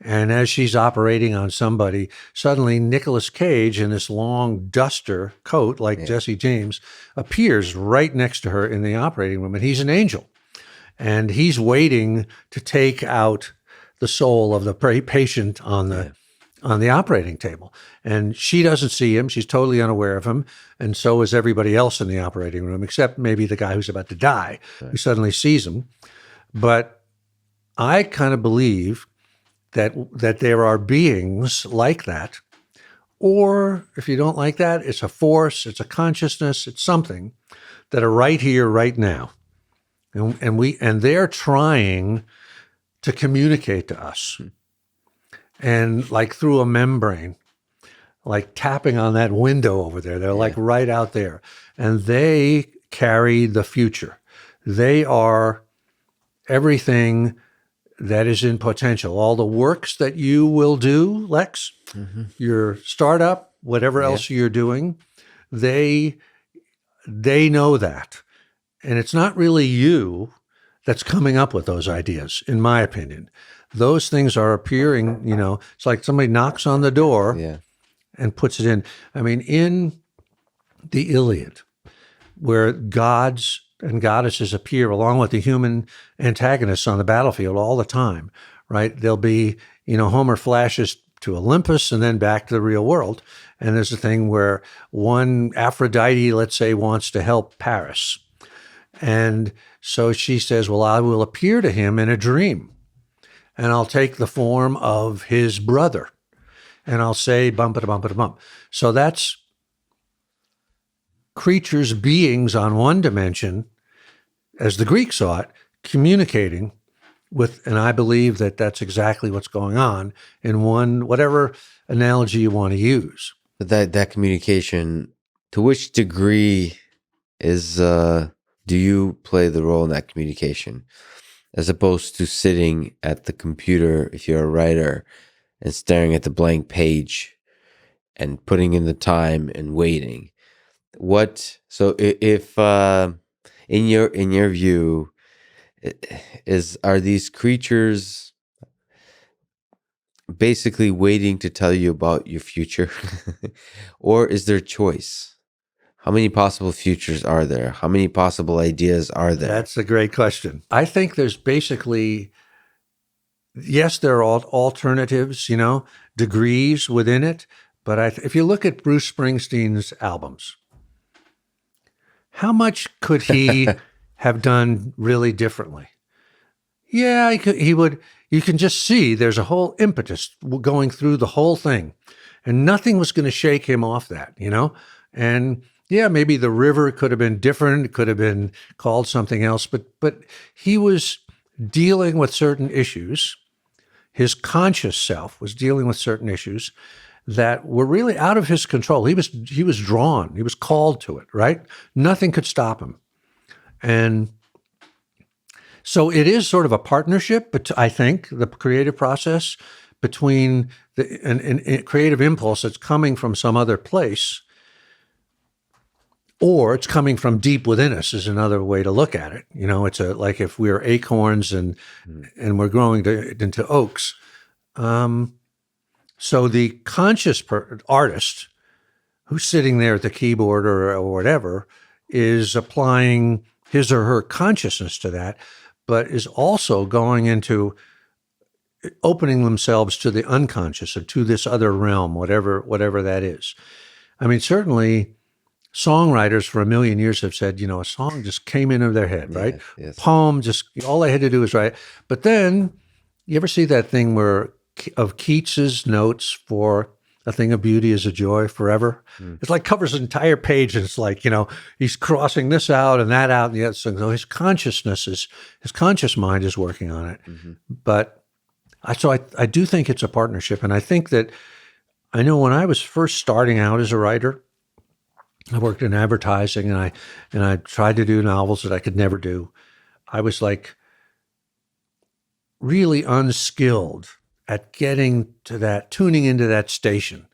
and as she's operating on somebody, suddenly Nicolas Cage in this long duster coat like Jesse James appears right next to her in the operating room, and he's an angel, and he's waiting to take out the soul of the patient on the operating table. And she doesn't see him. She's totally unaware of him. And so is everybody else in the operating room, except maybe the guy who's about to die, who suddenly sees him. But I kind of believe that there are beings like that. Or if you don't like that, it's a force, it's a consciousness, it's something that are right here, right now. and they're trying to communicate to us, and like through a membrane, like tapping on that window over there. They're like right out there, and they carry the future. They are everything that is in potential. All the works that you will do, Lex, your startup, whatever else you're doing, they know that. And it's not really you that's coming up with those ideas, in my opinion. Those things are appearing, it's like somebody knocks on the door and puts it in. I mean, in the Iliad, where gods and goddesses appear along with the human antagonists on the battlefield all the time, right? There'll be, Homer flashes to Olympus and then back to the real world. And there's a thing where one Aphrodite, let's say, wants to help Paris. And so she says, well, I will appear to him in a dream, and I'll take the form of his brother, and I'll say bump. So that's creatures, beings on one dimension, as the Greeks saw it, communicating with, and I believe that that's exactly what's going on in one, whatever analogy you want to use. But that communication, to which degree is do you play the role in that communication, as opposed to sitting at the computer if you're a writer and staring at the blank page and putting in the time and waiting? So if in your view, are these creatures basically waiting to tell you about your future? Or is there choice? How many possible futures are there? How many possible ideas are there? That's a great question. I think there's basically, yes, there are alternatives, degrees within it. But if you look at Bruce Springsteen's albums, how much could he have done really differently? Yeah, he would. You can just see there's a whole impetus going through the whole thing, and nothing was going to shake him off that, And yeah, maybe the river could have been different. It could have been called something else, but he was dealing with certain issues. His conscious self was dealing with certain issues that were really out of his control. He was drawn. He was called to it, right? Nothing could stop him. And so it is sort of a partnership, but I think the creative process between the creative impulse that's coming from some other place, or it's coming from deep within us, is another way to look at it. It's like if we're acorns and we're growing into oaks. So the conscious artist who's sitting there at the keyboard or whatever is applying his or her consciousness to that, but is also going into opening themselves to the unconscious or to this other realm, whatever that is. I mean, certainly songwriters for a million years have said, a song just came into their head, right? Yes. Poem, just all they had to do was write. But then you ever see that thing of Keats's notes for A Thing of Beauty is a Joy Forever? It's like covers an entire page, and it's like, he's crossing this out and that out and the other. So his conscious mind is working on it. But I do think it's a partnership. And I think that, I know when I was first starting out as a writer, I worked in advertising, and I tried to do novels that I could never do. I was like really unskilled at getting to that, tuning into that station.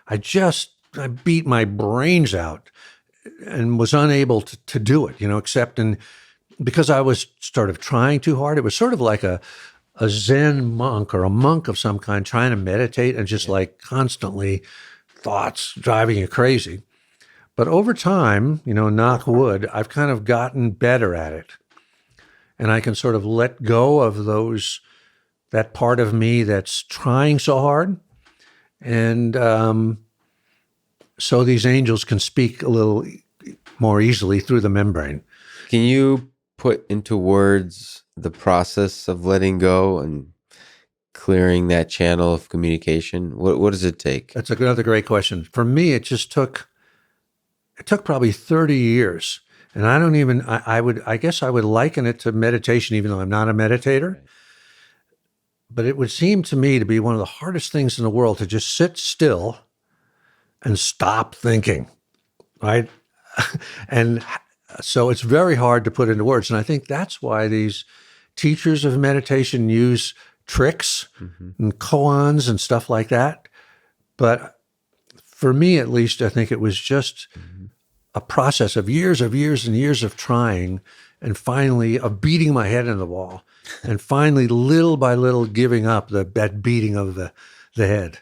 I beat my brains out and was unable to do it, except because I was sort of trying too hard. It was sort of like a Zen monk or a monk of some kind trying to meditate, and just like constantly thoughts driving you crazy. But over time, knock wood, I've kind of gotten better at it. And I can sort of let go of that part of me that's trying so hard. And so these angels can speak a little more easily through the membrane. Can you put into words the process of letting go and clearing that channel of communication? What does it take? That's another great question. For me, it took probably 30 years. And I guess I would liken it to meditation, even though I'm not a meditator. Right. But it would seem to me to be one of the hardest things in the world to just sit still and stop thinking, right? And so it's very hard to put into words. And I think that's why these teachers of meditation use tricks and koans and stuff like that. But for me, at least, I think it was just a process of years and years of trying, and finally of beating my head in the wall, and finally, little by little, giving up that beating of the head.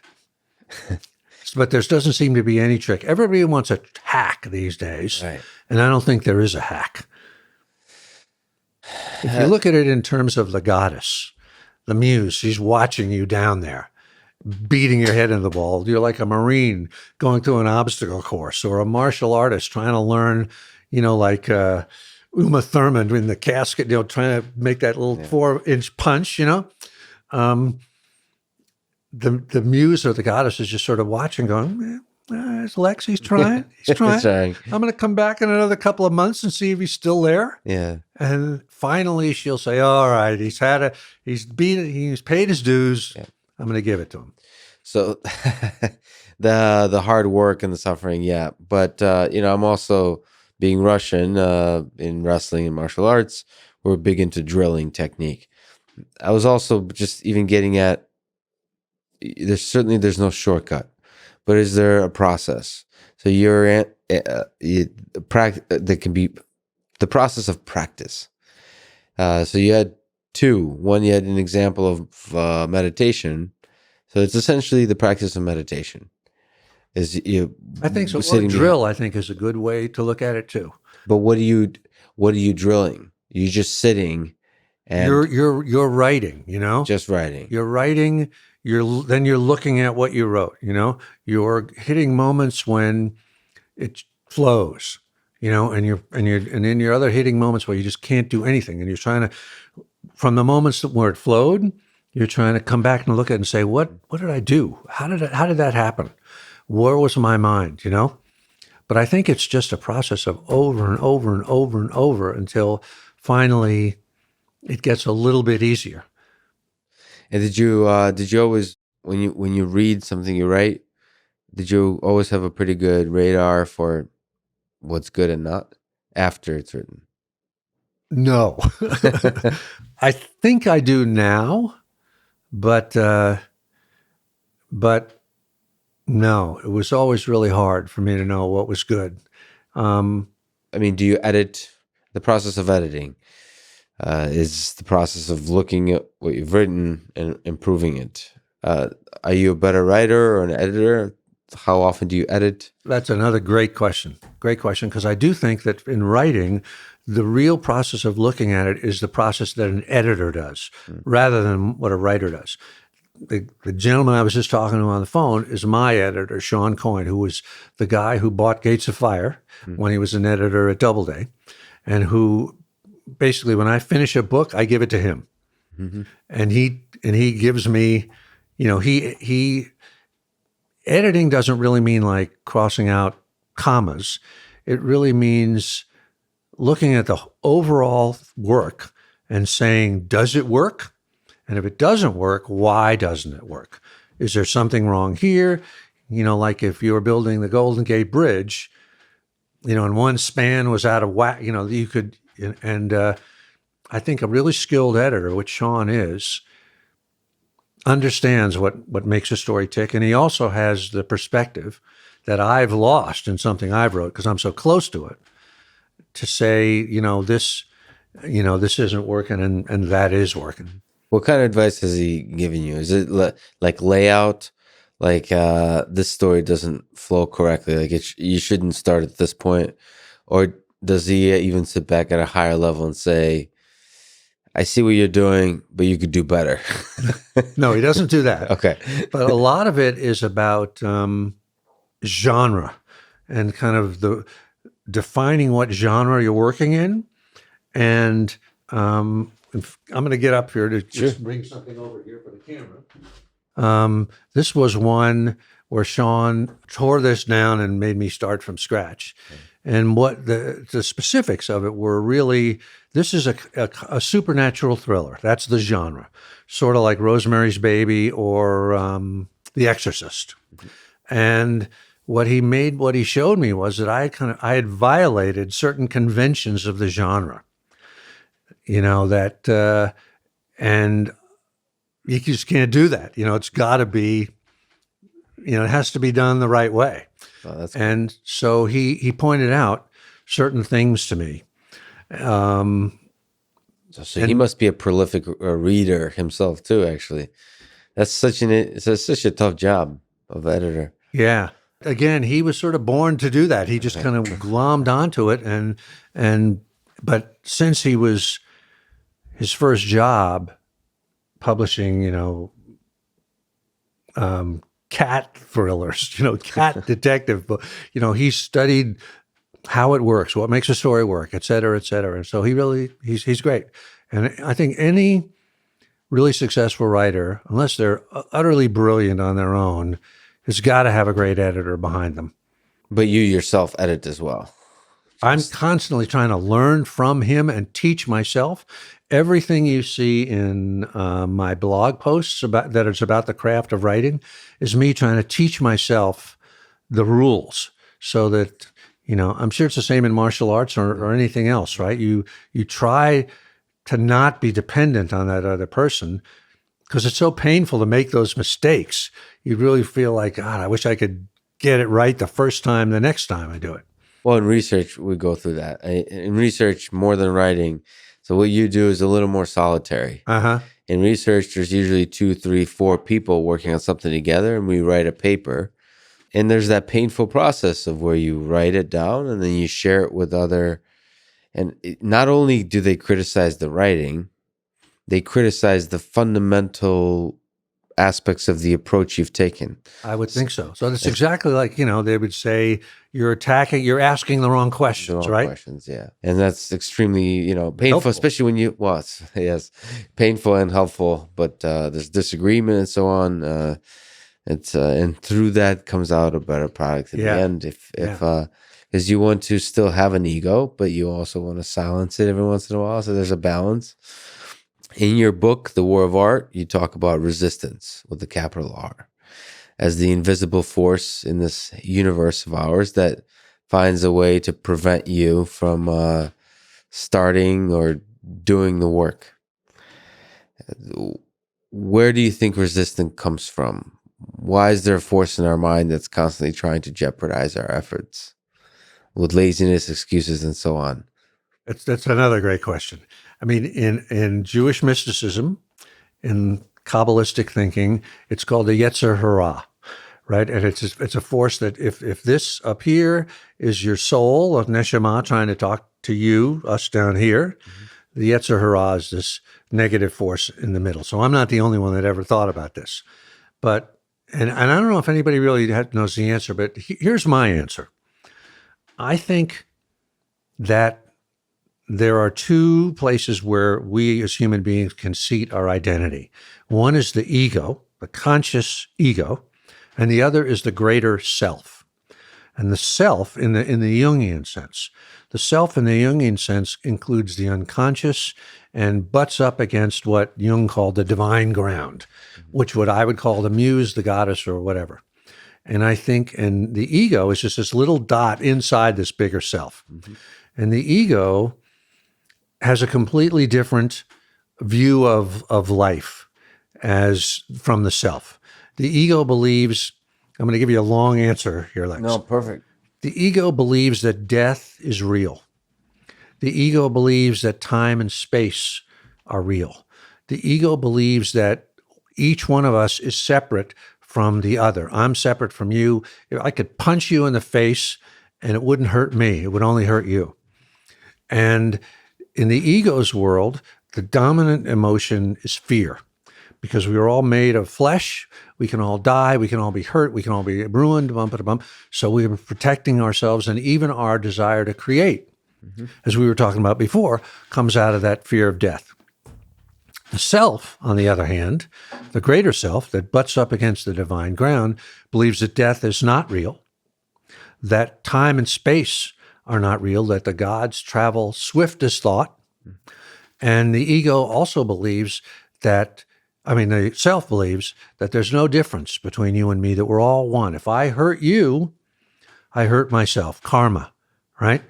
But there doesn't seem to be any trick. Everybody wants a hack these days, Right. and I don't think there is a hack. If you look at it in terms of the goddess, the muse, she's watching you down there, beating your head in the wall. You're like a Marine going through an obstacle course, or a martial artist trying to learn, like Uma Thurman in the casket, trying to make that little 4-inch punch, The muse or the goddess is just sort of watching, going, it's Lex, he's trying. He's trying. I'm going to come back in another couple of months and see if he's still there. Yeah. And finally she'll say, all right, he's paid his dues. Yeah. I'm going to give it to him. So the hard work and the suffering, yeah. But, I'm also, being Russian, in wrestling and martial arts, we're big into drilling technique. I was also just even getting at, there's no shortcut, but is there a process? So that can be the process of practice. So you had two. One, you had an example of meditation. So it's essentially the practice of meditation. I think so. Well, drill, I think, is a good way to look at it too. But what are you drilling? You're just sitting, and you're writing. Just writing. You're writing. Then you're looking at what you wrote. You're hitting moments when it flows. And then your other hitting moments where you just can't do anything, and you're trying to, from the moments where it flowed, you're trying to come back and look at it and say, what did I do? How did that happen? Where was my mind? But I think it's just a process of over and over and over and over until finally it gets a little bit easier. And did you always, when you read something you write, did you always have a pretty good radar for what's good and not after it's written? No. I think I do now, but no, it was always really hard for me to know what was good. Do you edit? The process of editing is the process of looking at what you've written and improving it. Are you a better writer or an editor? How often do you edit? That's another great question. Great question, because I do think that in writing, the real process of looking at it is the process that an editor does, rather than what a writer does. The gentleman I was just talking to on the phone is my editor, Sean Coyne, who was the guy who bought Gates of Fire when he was an editor at Doubleday, and who basically, when I finish a book, I give it to him, and he gives me, he editing doesn't really mean like crossing out commas. It really means looking at the overall work and saying, does it work? And if it doesn't work, why doesn't it work? Is there something wrong here? Like if you were building the Golden Gate Bridge, and one span was out of whack, you could, and I think a really skilled editor, which Sean is, understands what makes a story tick. And he also has the perspective that I've lost in something I've wrote because I'm so close to it, to say, this isn't working and that is working. What kind of advice has he given you? Is it like layout? Like this story doesn't flow correctly. Like you shouldn't start at this point, or does he even sit back at a higher level and say, "I see what you're doing, but you could do better"? No, he doesn't do that. Okay, but a lot of it is about genre and kind of the defining what genre you're working in, and I'm going to get up here to just bring something over here for the camera. This was one where Sean tore this down and made me start from scratch. Okay. And what the specifics of it were really, this is a supernatural thriller. That's the genre, sort of like Rosemary's Baby or The Exorcist. And what he showed me was that I had violated certain conventions of the genre. And you just can't do that. It's got to be, it has to be done the right way. Oh, that's cool. And so he pointed out certain things to me. So he must be a prolific reader himself too. Actually, that's such a tough job of editor. Yeah. Again, he was sort of born to do that. He just kind of glommed onto it, but since he was his first job publishing, cat thrillers, cat detective book, he studied how it works, what makes a story work, et cetera, et cetera. And so he's great. And I think any really successful writer, unless they're utterly brilliant on their own, has got to have a great editor behind them. But you yourself edit as well. I'm constantly trying to learn from him and teach myself. Everything you see in my blog posts about the craft of writing is me trying to teach myself the rules, so that I'm sure it's the same in martial arts or anything else, right? You try to not be dependent on that other person, because it's so painful to make those mistakes. You really feel like, God, I wish I could get it right the first time, the next time I do it. Well, in research, we go through that. In research, more than writing, so what you do is a little more solitary. Uh-huh. In research, there's usually 2, 3, 4 people working on something together, and we write a paper. And there's that painful process of where you write it down and then you share it with other. And not only do they criticize the writing, they criticize the fundamental aspects of the approach you've taken. I would think so. So it's exactly like, they would say you're asking the wrong questions, right? Questions, yeah. And that's extremely, painful, Helpful. especially when yes, painful and helpful, but there's disagreement and so on. And through that comes out a better product in the end. Because you want to still have an ego, but you also want to silence it every once in a while. So there's a balance. In your book, The War of Art, you talk about resistance with the capital R as the invisible force in this universe of ours that finds a way to prevent you from starting or doing the work. Where do you think resistance comes from? Why is there a force in our mind that's constantly trying to jeopardize our efforts with laziness, excuses, and so on? That's another great question. I mean, in Jewish mysticism, in Kabbalistic thinking, it's called the Yetzer Hara, right? And it's a force that if this up here is your soul of Neshama trying to talk to you, us down here, the Yetzer Hara is this negative force in the middle. So I'm not the only one that ever thought about this. But, and I don't know if anybody really knows the answer, but here's my answer. I think that there are two places where we as human beings can seat our identity. One is the ego, the conscious ego, and the other is the greater self. And the self in the Jungian sense. The self in the Jungian sense includes the unconscious and butts up against what Jung called the divine ground, which I would call the muse, the goddess, or whatever. And I think, and the ego is just this little dot inside this bigger self. Mm-hmm. And the ego has a completely different view of life as from the self. The ego believes, I'm going to give you a long answer here, Lex. No, perfect. The ego believes that death is real. The ego believes that time and space are real. The ego believes that each one of us is separate from the other. I'm separate from you. I could punch you in the face and it wouldn't hurt me. It would only hurt you. And in the ego's world, the dominant emotion is fear, because we are all made of flesh. We can all die. We can all be hurt. We can all be ruined, bump. So we are protecting ourselves, and even our desire to create, as we were talking about before, comes out of that fear of death. The self, on the other hand, the greater self that butts up against the divine ground, believes that death is not real, that time and space are not real, that the gods travel swift as thought. And the ego also believes that, the self believes that there's no difference between you and me, that we're all one. If I hurt you, I hurt myself, karma, right?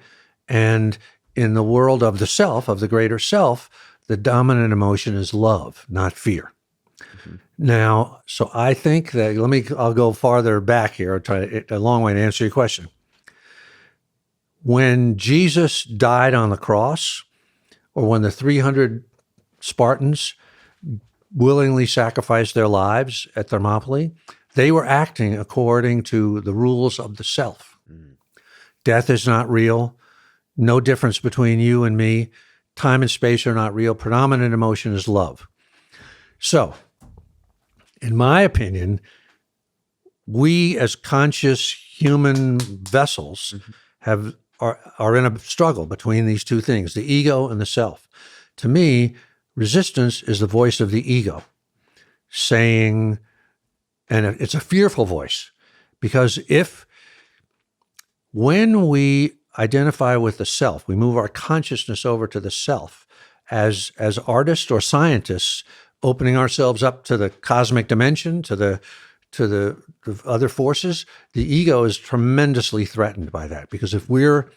And in the world of the self, of the greater self, the dominant emotion is love, not fear. Mm-hmm. Now, so I think that, I'll go farther back here. I'll try a long way to answer your question. When Jesus died on the cross, or when the 300 Spartans willingly sacrificed their lives at Thermopylae, they were acting according to the rules of the self. Mm. Death is not real. No difference between you and me. Time and space are not real. Predominant emotion is love. So, in my opinion, we as conscious human vessels are in a struggle between these two things, the ego and the self. To me, resistance is the voice of the ego saying, and it's a fearful voice, because when we identify with the self, we move our consciousness over to the self as artists or scientists, opening ourselves up to the cosmic dimension, to the other forces, the ego is tremendously threatened by that. Because if we're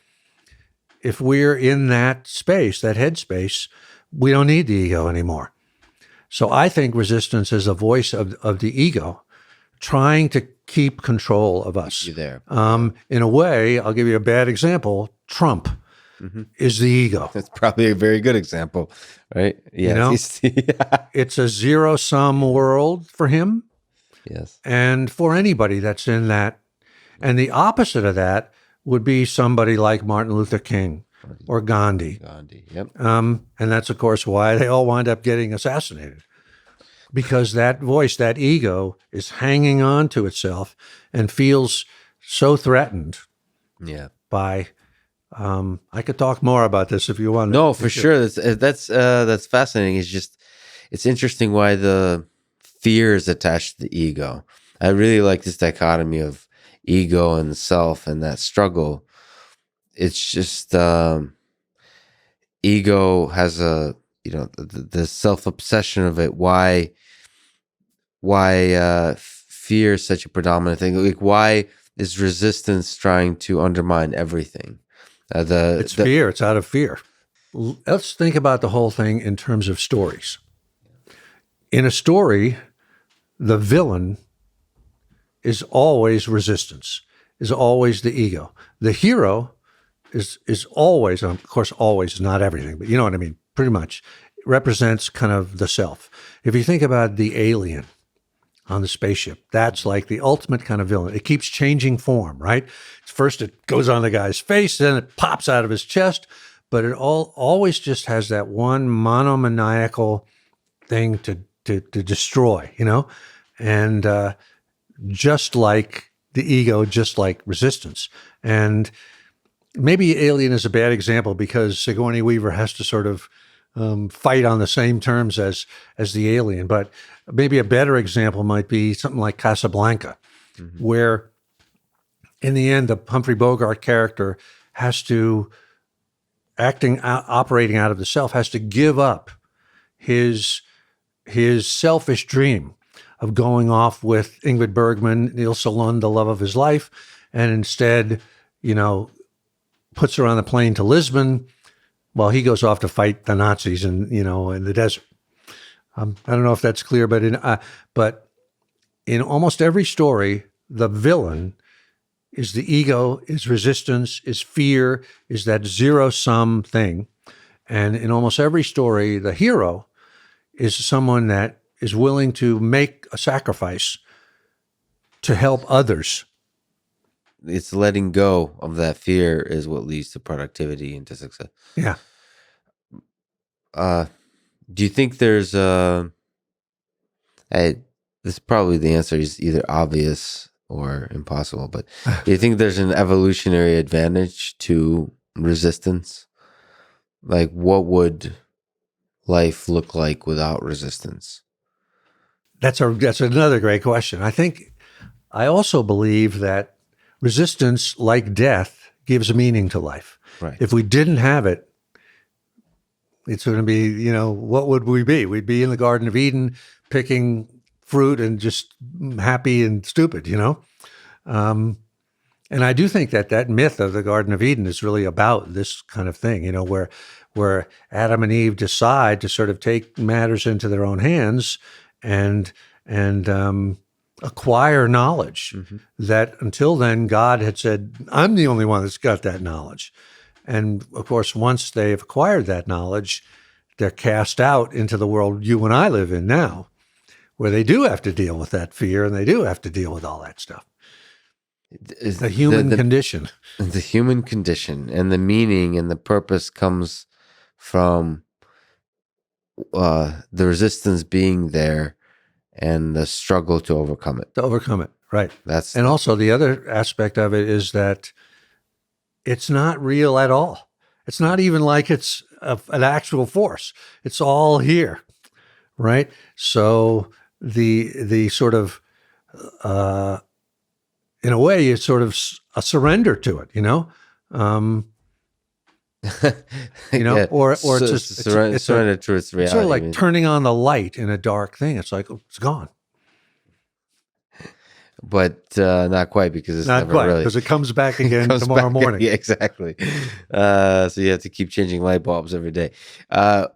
in that space, that headspace, we don't need the ego anymore. So I think resistance is a voice of the ego trying to keep control of us. You're there. In a way, I'll give you a bad example. Trump is the ego. That's probably a very good example, right? Yeah. It's a zero-sum world for him. Yes. And for anybody that's in that. And the opposite of that would be somebody like Martin Luther King or Gandhi. Yep. And that's, of course, why they all wind up getting assassinated. Because that voice, that ego, is hanging on to itself and feels so threatened by... I could talk more about this if you want. No, for sure. That's fascinating. It's interesting why the fear is attached to the ego. I really like this dichotomy of ego and self and that struggle. It's just ego has the self-obsession of it. Why fear is such a predominant thing? Like, why is resistance trying to undermine everything? It's fear. It's out of fear. Let's think about the whole thing in terms of stories. In a story, the villain is always resistance, is always the ego. The hero is always, of course, always is not everything, but you know what I mean, pretty much, represents kind of the self. If you think about the alien on the spaceship, that's like the ultimate kind of villain. It keeps changing form, right? First it goes on the guy's face, then it pops out of his chest, but it always just has that one monomaniacal thing to destroy, and just like the ego, just like resistance. And maybe Alien is a bad example because Sigourney Weaver has to sort of fight on the same terms as the alien. But maybe a better example might be something like Casablanca, where in the end, the Humphrey Bogart character has to, operating out of the self, has to give up his selfish dream of going off with Ingrid Bergman, Ilsa Lund, the love of his life, and instead, puts her on the plane to Lisbon while he goes off to fight the Nazis in the desert. I don't know if that's clear, but in almost every story, the villain is the ego, is resistance, is fear, is that zero-sum thing. And in almost every story, the hero is someone that is willing to make a sacrifice to help others. It's letting go of that fear is what leads to productivity and to success. Yeah. Do you think there's this is probably the answer is either obvious or impossible, but do you think there's an evolutionary advantage to resistance? Like, what would life look like without resistance? That's another great question. I also believe that resistance, like death, gives meaning to life. Right. If we didn't have it, it's going to be, what would we be? We'd be in the Garden of Eden picking fruit and just happy and stupid, And I do think that myth of the Garden of Eden is really about this kind of thing, where Adam and Eve decide to sort of take matters into their own hands and acquire knowledge that until then God had said, I'm the only one that's got that knowledge. And of course, once they've acquired that knowledge, they're cast out into the world you and I live in now, where they do have to deal with that fear and they do have to deal with all that stuff. The human condition. The human condition and the meaning and the purpose comes from the resistance being there and the struggle to overcome it. To overcome it, right. And also the other aspect of it is that it's not real at all. It's not even like it's an actual force. It's all here, right? So the sort of, in a way, it's sort of a surrender to it, Yeah. or it's just surrender to its reality. It's sort of like turning on the light in a dark thing. It's like, it's gone. But not quite, because it's not never quite, really, because it comes back again tomorrow morning. Yeah, exactly. So you have to keep changing light bulbs every day.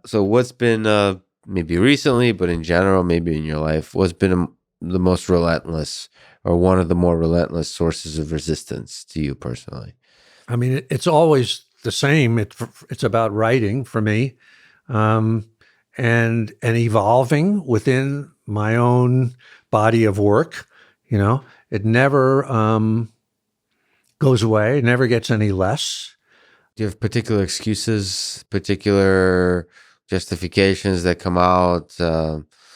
So what's been maybe recently, but in general, maybe in your life, what's been the most relentless, or one of the more relentless sources of resistance to you personally? I mean, it's always the same. It's about writing for me, and evolving within my own body of work. It never goes away. It never gets any less. Do you have particular excuses, particular justifications that come out?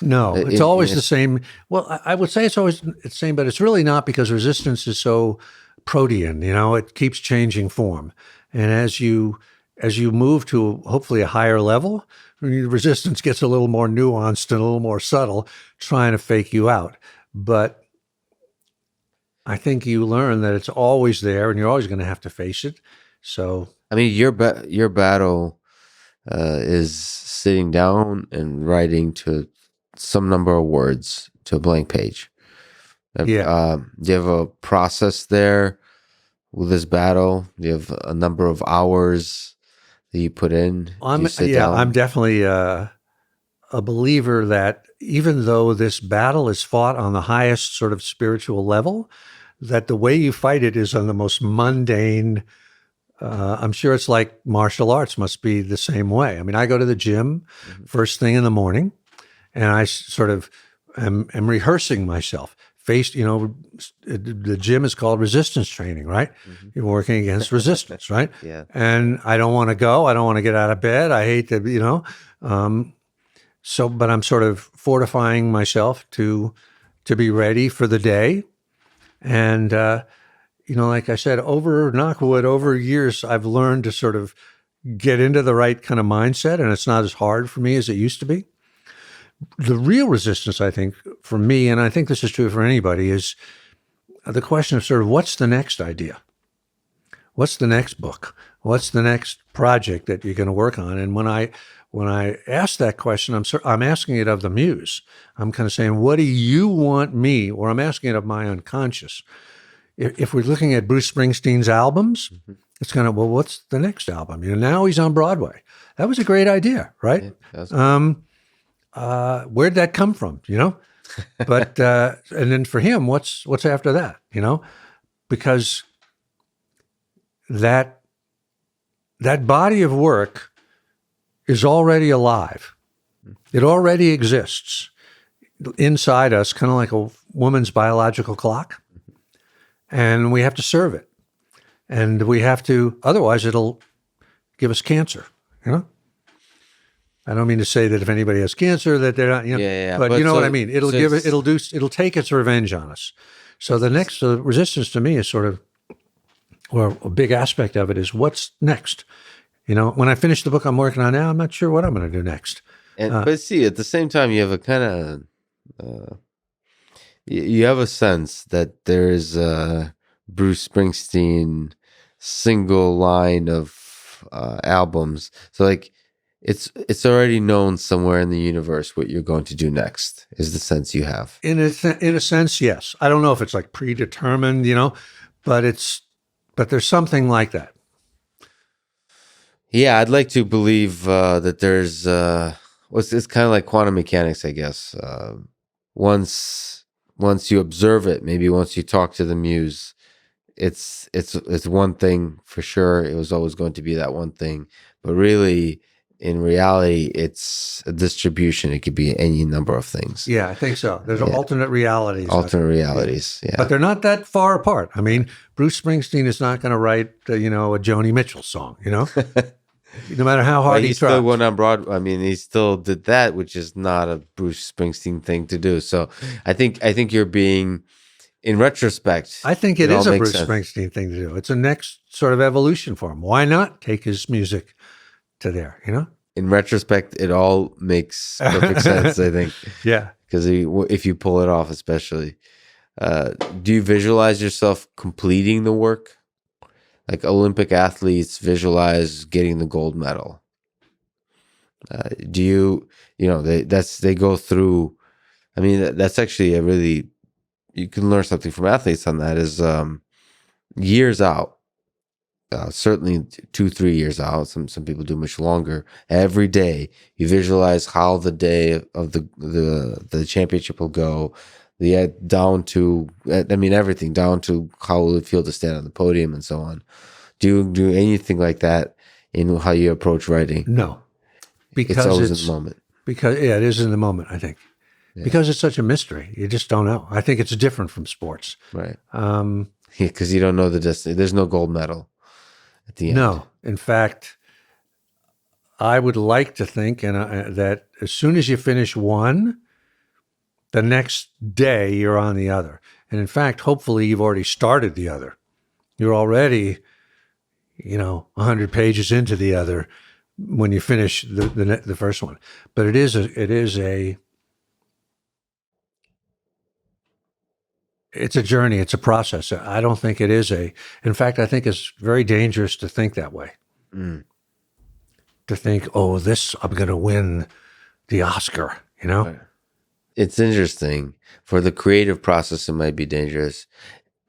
No, it's always the same. Well, I would say it's always the same, but it's really not, because resistance is so protean. It keeps changing form, and as you move to hopefully a higher level, resistance gets a little more nuanced and a little more subtle, trying to fake you out. But I think you learn that it's always there, and you're always going to have to face it. So, I mean, your battle is sitting down and writing to some number of words to a blank page. Yeah. Do you have a process there with this battle? Do you have a number of hours that you put in? I'm definitely a believer that even though this battle is fought on the highest sort of spiritual level, that the way you fight it is on the most mundane. I'm sure it's like martial arts must be the same way. I mean, I go to the gym first thing in the morning, and I sort of am rehearsing myself. The gym is called resistance training, right? You're working against resistance, right? Yeah. And I don't want to go. I don't want to get out of bed. I hate to, but I'm sort of fortifying myself to be ready for the day. And, like I said, over years, I've learned to sort of get into the right kind of mindset, and it's not as hard for me as it used to be. The real resistance, I think, for me, and I think this is true for anybody, is the question of sort of what's the next idea? What's the next book? What's the next project that you're going to work on? And when I ask that question, I'm asking it of the muse. I'm kind of saying, what do you want me, or I'm asking it of my unconscious. If we're looking at Bruce Springsteen's albums, it's kind of, well, what's the next album? Now he's on Broadway. That was a great idea, right? Yeah, where'd that come from? But and then for him, what's after that? Because that body of work is already alive. It already exists inside us, kind of like a woman's biological clock. And we have to serve it. And we have to, otherwise it'll give us cancer, I don't mean to say that if anybody has cancer that they're not, but you know what I mean? It'll take its revenge on us. So the next resistance to me is sort of, or a big aspect of it is what's next. When I finish the book I'm working on now, I'm not sure what I'm going to do next. But see, at the same time, you have a kind of, you have a sense that there is Bruce Springsteen single line of albums. So like it's already known somewhere in the universe what you're going to do next, is the sense you have. In a sense, yes. I don't know if it's like predetermined, but there's something like that. Yeah, I'd like to believe that there's it's kind of like quantum mechanics, I guess. Once you observe it, maybe once you talk to the muse, it's one thing for sure. It was always going to be that one thing, but really, in reality, it's a distribution. It could be any number of things. Yeah, I think so. There's alternate realities. Alternate realities, yeah. But they're not that far apart. I mean, Bruce Springsteen is not going to write, a Joni Mitchell song, no matter how hard he tries. Still went on Broadway. I mean, he still did that, which is not a Bruce Springsteen thing to do. So I think you're being, in retrospect, I think it is a Bruce Springsteen thing to do. It's a next sort of evolution for him. Why not take his music to there, In retrospect, it all makes perfect sense, I think. Yeah. Because if you pull it off, especially. Do you visualize yourself completing the work? Like Olympic athletes visualize getting the gold medal. Do you, they go through, I mean, that's actually you can learn something from athletes on that, is years out. Certainly 2-3 years out. Some people do much longer. Every day you visualize how the day of the championship will go. Down to, I mean, everything down to how will it feel to stand on the podium and so on. Do you do anything like that in how you approach writing? No, because it's always in the moment. Because it is in the moment. I think because it's such a mystery, you just don't know. I think it's different from sports, right? Because you don't know the destiny. There's no gold medal at the end. No, in fact, I would like to think that as soon as you finish one, the next day you're on the other. And in fact, hopefully you've already started the other. You're already, 100 pages into the other when you finish the first one. But it's a journey. It's a process. I don't think it is in fact, I think it's very dangerous to think that way. To think, I'm going to win the Oscar, Right. It's interesting. For the creative process, it might be dangerous.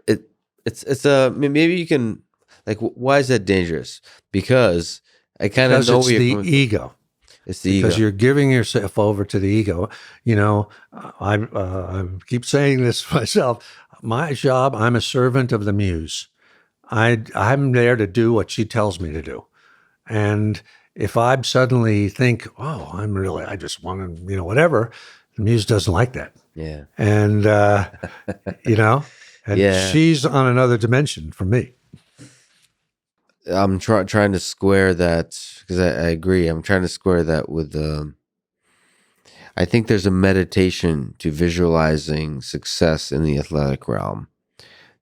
Maybe you can, like, why is that dangerous? Because I kind of know it's the ego. It's the ego. Because you're giving yourself over to the ego. I keep saying this myself. My job, I'm a servant of the muse. I'm there to do what she tells me to do. And if I suddenly think, I just want to, whatever, the muse doesn't like that. Yeah. And, she's on another dimension from me. I'm trying to square that, because I agree. I'm trying to square that with I think there's a meditation to visualizing success in the athletic realm,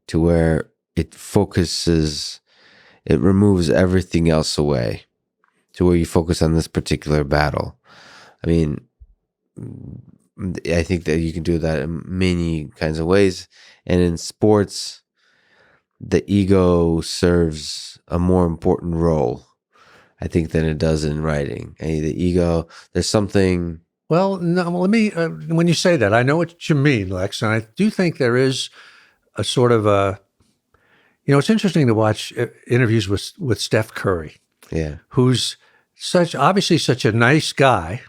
to where it removes everything else away, to where you focus on this particular battle. I mean, I think that you can do that in many kinds of ways. And in sports, the ego serves a more important role, I think, than it does in writing. The ego, there's something. Well, no, let me, when you say that, I know what you mean, Lex, and I do think there is a sort of it's interesting to watch interviews with Steph Curry. Yeah. Who's obviously such a nice guy,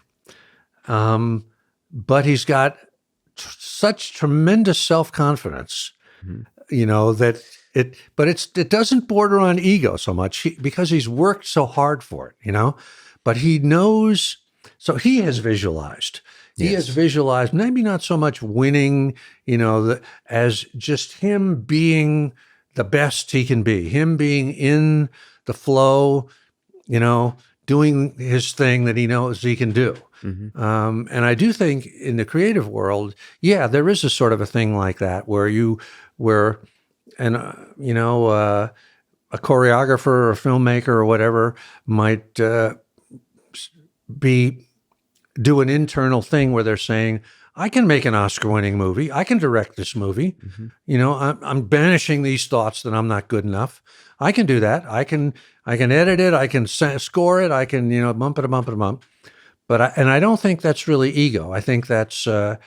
but he's got such tremendous self-confidence, that it doesn't border on ego so much because he's worked so hard for it, but he knows, so he has visualized. Yes. He has visualized maybe not so much winning, as just him being the best he can be, him being in the flow, doing his thing that he knows he can do. Mm-hmm. And I do think in the creative world, there is a sort of a thing like that where a choreographer or a filmmaker or whatever might do an internal thing where they're saying, I can make an Oscar-winning movie. I can direct this movie. Mm-hmm. You know, I'm banishing these thoughts that I'm not good enough. I can do that. I can edit it. I can score it. I can, bump it, bump it, bump. But I don't think that's really ego. I think that's part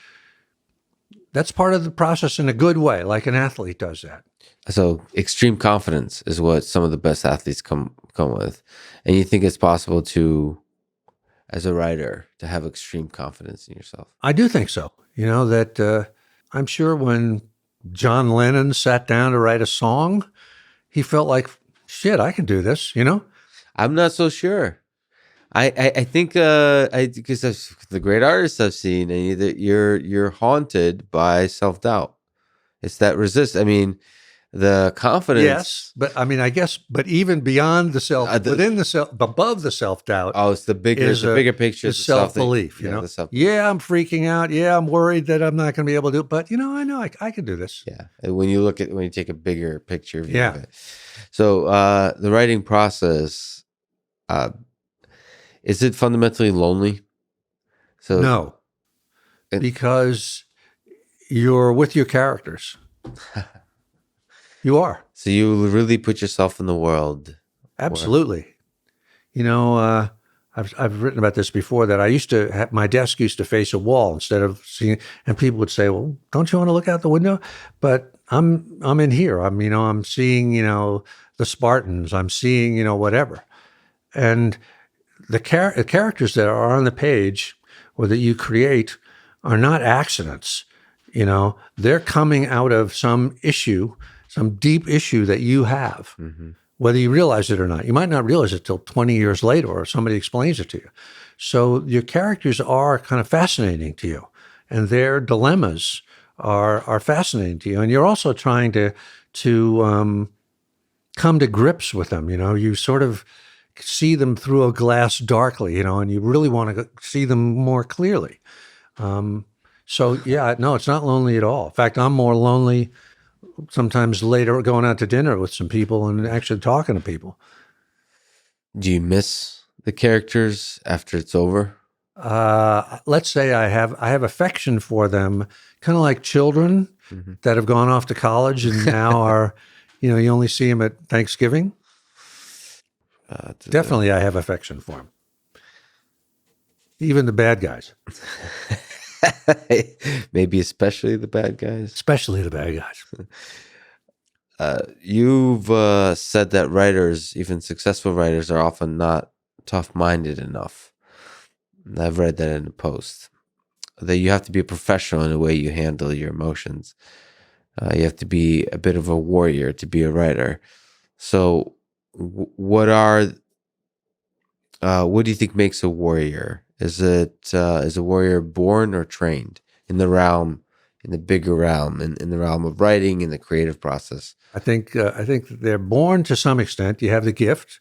of the process in a good way, like an athlete does that. So extreme confidence is what some of the best athletes come with. And you think it's possible to, as a writer, to have extreme confidence in yourself? I do think so. You know, that I'm sure when John Lennon sat down to write a song, he felt like, shit, I can do this, I'm not so sure. I think because of the great artists I've seen, and you're haunted by self-doubt. It's that resist. I mean, the confidence. Yes, but I mean, I guess, but even beyond the self, within the self, above the self-doubt. Oh, it's the bigger picture. The self-belief, The Yeah, I'm freaking out. Yeah, I'm worried that I'm not going to be able to do it. But, I know I can do this. Yeah. And when you take a bigger picture view Yeah. of it. So the writing process, is it fundamentally lonely? So no, because you're with your characters. You are. So you really put yourself in the world. Absolutely. I've written about this before, that I used to have, my desk used to face a wall instead of seeing, and people would say, well, don't you want to look out the window? But I'm in here. I'm seeing, the Spartans. I'm seeing, whatever. And the characters that are on the page or that you create are not accidents. They're coming out of some issue, some deep issue that you have, whether you realize it or not. You might not realize it till 20 years later, or somebody explains it to you. So your characters are kind of fascinating to you, and their dilemmas are fascinating to you. And you're also trying to come to grips with them. You sort of see them through a glass darkly, and you really want to see them more clearly. So yeah, no, it's not lonely at all. In fact, I'm more lonely sometimes later going out to dinner with some people and actually talking to people. Do you miss the characters after it's over? Let's say I have affection for them, kind of like children that have gone off to college and now are, you only see them at Thanksgiving. Definitely I have affection for them. Even the bad guys. Maybe especially the bad guys. Especially the bad guys. You've said that writers, even successful writers, are often not tough-minded enough. I've read that in a post. That you have to be a professional in the way you handle your emotions. You have to be a bit of a warrior to be a writer. So, what do you think makes a warrior? Is a warrior born or trained in the bigger realm, in the realm of writing, in the creative process? I think they're born to some extent. You have the gift,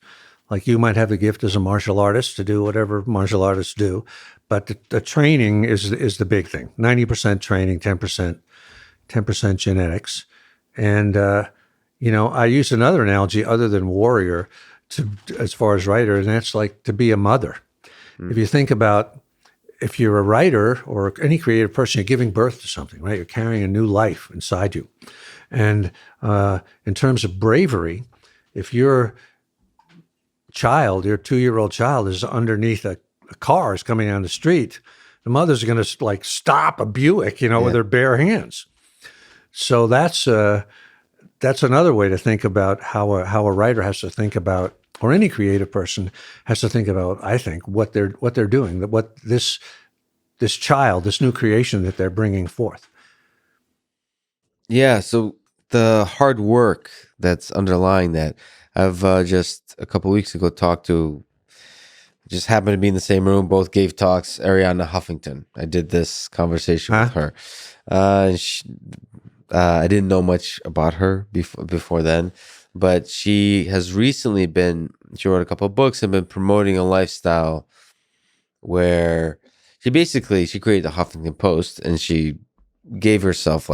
like you might have the gift as a martial artist to do whatever martial artists do, but the training is the big thing. 90% training, 10% genetics, and I use another analogy other than warrior as far as writer, and that's like to be a mother. If you think about, if you're a writer or any creative person, you're giving birth to something, right? You're carrying a new life inside you. And in terms of bravery, if your 2-year-old child is underneath a car is coming down the street, the mother's going to like stop a Buick, with her bare hands. So that's another way to think about how a writer has to think about, or any creative person has to think about, I think, what they're doing, what this child, this new creation that they're bringing forth. Yeah, so the hard work that's underlying that. I've just a couple of weeks ago just happened to be in the same room, both gave talks, Arianna Huffington. I did this conversation with her. I didn't know much about her before then, but she has recently she wrote a couple of books and been promoting a lifestyle where she created the Huffington Post, and she gave herself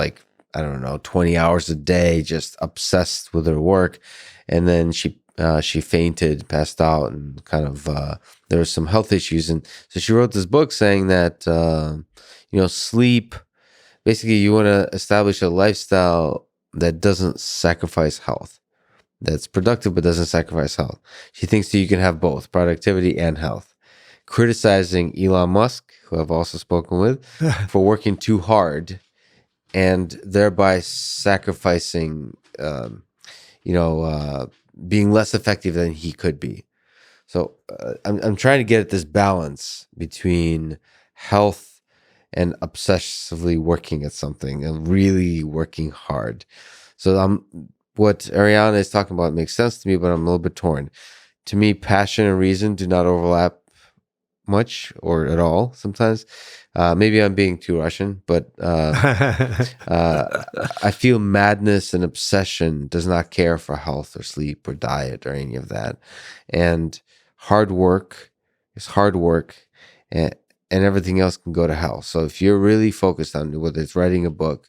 20 hours a day, just obsessed with her work. And then she fainted, passed out, and kind of there were some health issues. And so she wrote this book saying that, sleep. Basically, you want to establish a lifestyle that doesn't sacrifice health, that's productive but doesn't sacrifice health. She thinks that you can have both productivity and health. Criticizing Elon Musk, who I've also spoken with, for working too hard and thereby sacrificing, being less effective than he could be. So I'm trying to get at this balance between health and obsessively working at something and really working hard. So what Ariana is talking about makes sense to me, but I'm a little bit torn. To me, passion and reason do not overlap much or at all sometimes. Maybe I'm being too Russian, but I feel madness and obsession does not care for health or sleep or diet or any of that. And hard work is hard work, and everything else can go to hell. So if you're really focused on whether it's writing a book,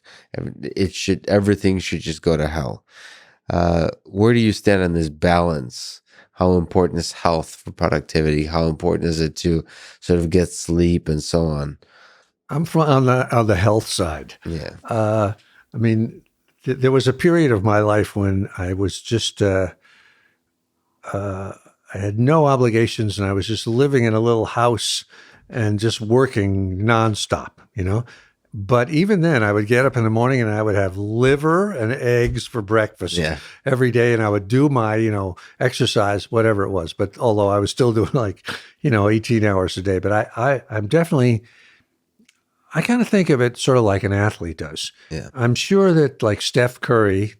everything should just go to hell. Where do you stand on this balance? How important is health for productivity? How important is it to sort of get sleep and so on? I'm on the health side. Yeah. I mean, there was a period of my life when I was just I had no obligations, and I was just living in a little house and just working nonstop, But even then, I would get up in the morning and I would have liver and eggs for breakfast every day, and I would do my, exercise, whatever it was. But although I was still doing 18 hours a day, but I'm definitely, I kind of think of it sort of like an athlete does. Yeah. I'm sure that like Steph Curry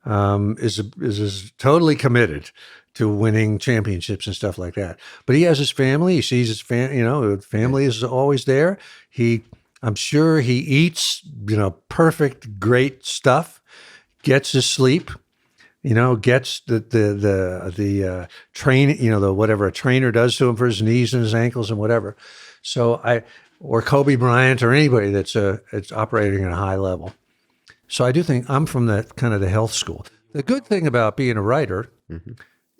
is totally committed to winning championships and stuff like that. But he has his family. He sees his family is always there. I'm sure he eats, perfect, great stuff, gets his sleep, gets the training, whatever a trainer does to him for his knees and his ankles and whatever. So or Kobe Bryant or anybody that's it's operating at a high level. So I do think I'm from that kind of the health school. The good thing about being a writer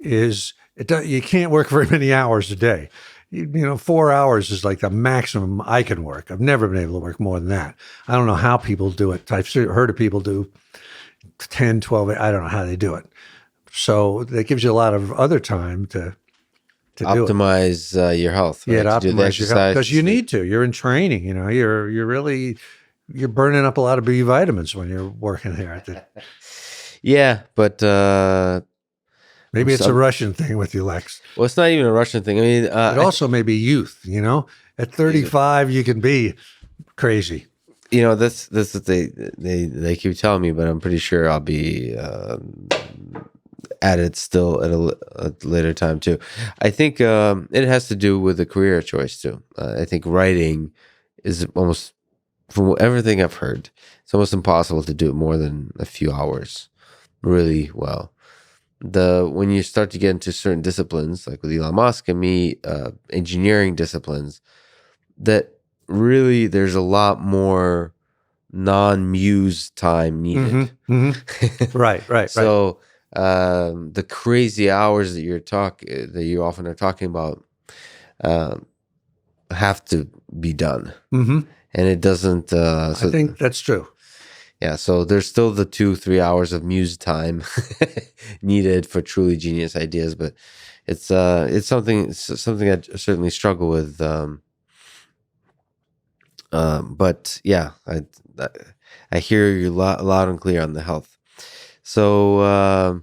is you can't work very many hours a day. 4 hours is like the maximum I can work. I've never been able to work more than that. I don't know how people do it. I've heard of people do 10, 12, I don't know how they do it. So that gives you a lot of other time to optimize your health. Right? Yeah, to optimize your health. Because you need to. You're in training, you're burning up a lot of B vitamins when you're working there. Yeah, but maybe it's a Russian thing with you, Lex. Well, it's not even a Russian thing. I mean, it also may be youth. At 35, you can be crazy. That's what they keep telling me, but I'm pretty sure I'll be at it still at a later time too. I think it has to do with the career choice too. I think writing is almost, from everything I've heard, it's almost impossible to do it more than a few hours really well. When you start to get into certain disciplines, like with Elon Musk and me, engineering disciplines, that really there's a lot more non-muse time needed. Right. So the crazy hours that you often are talking about have to be done. And it doesn't. I think that's true. Yeah, so there's still the 2-3 hours of muse time needed for truly genius ideas, but it's something I certainly struggle with. But yeah, I hear you loud and clear on the health. So,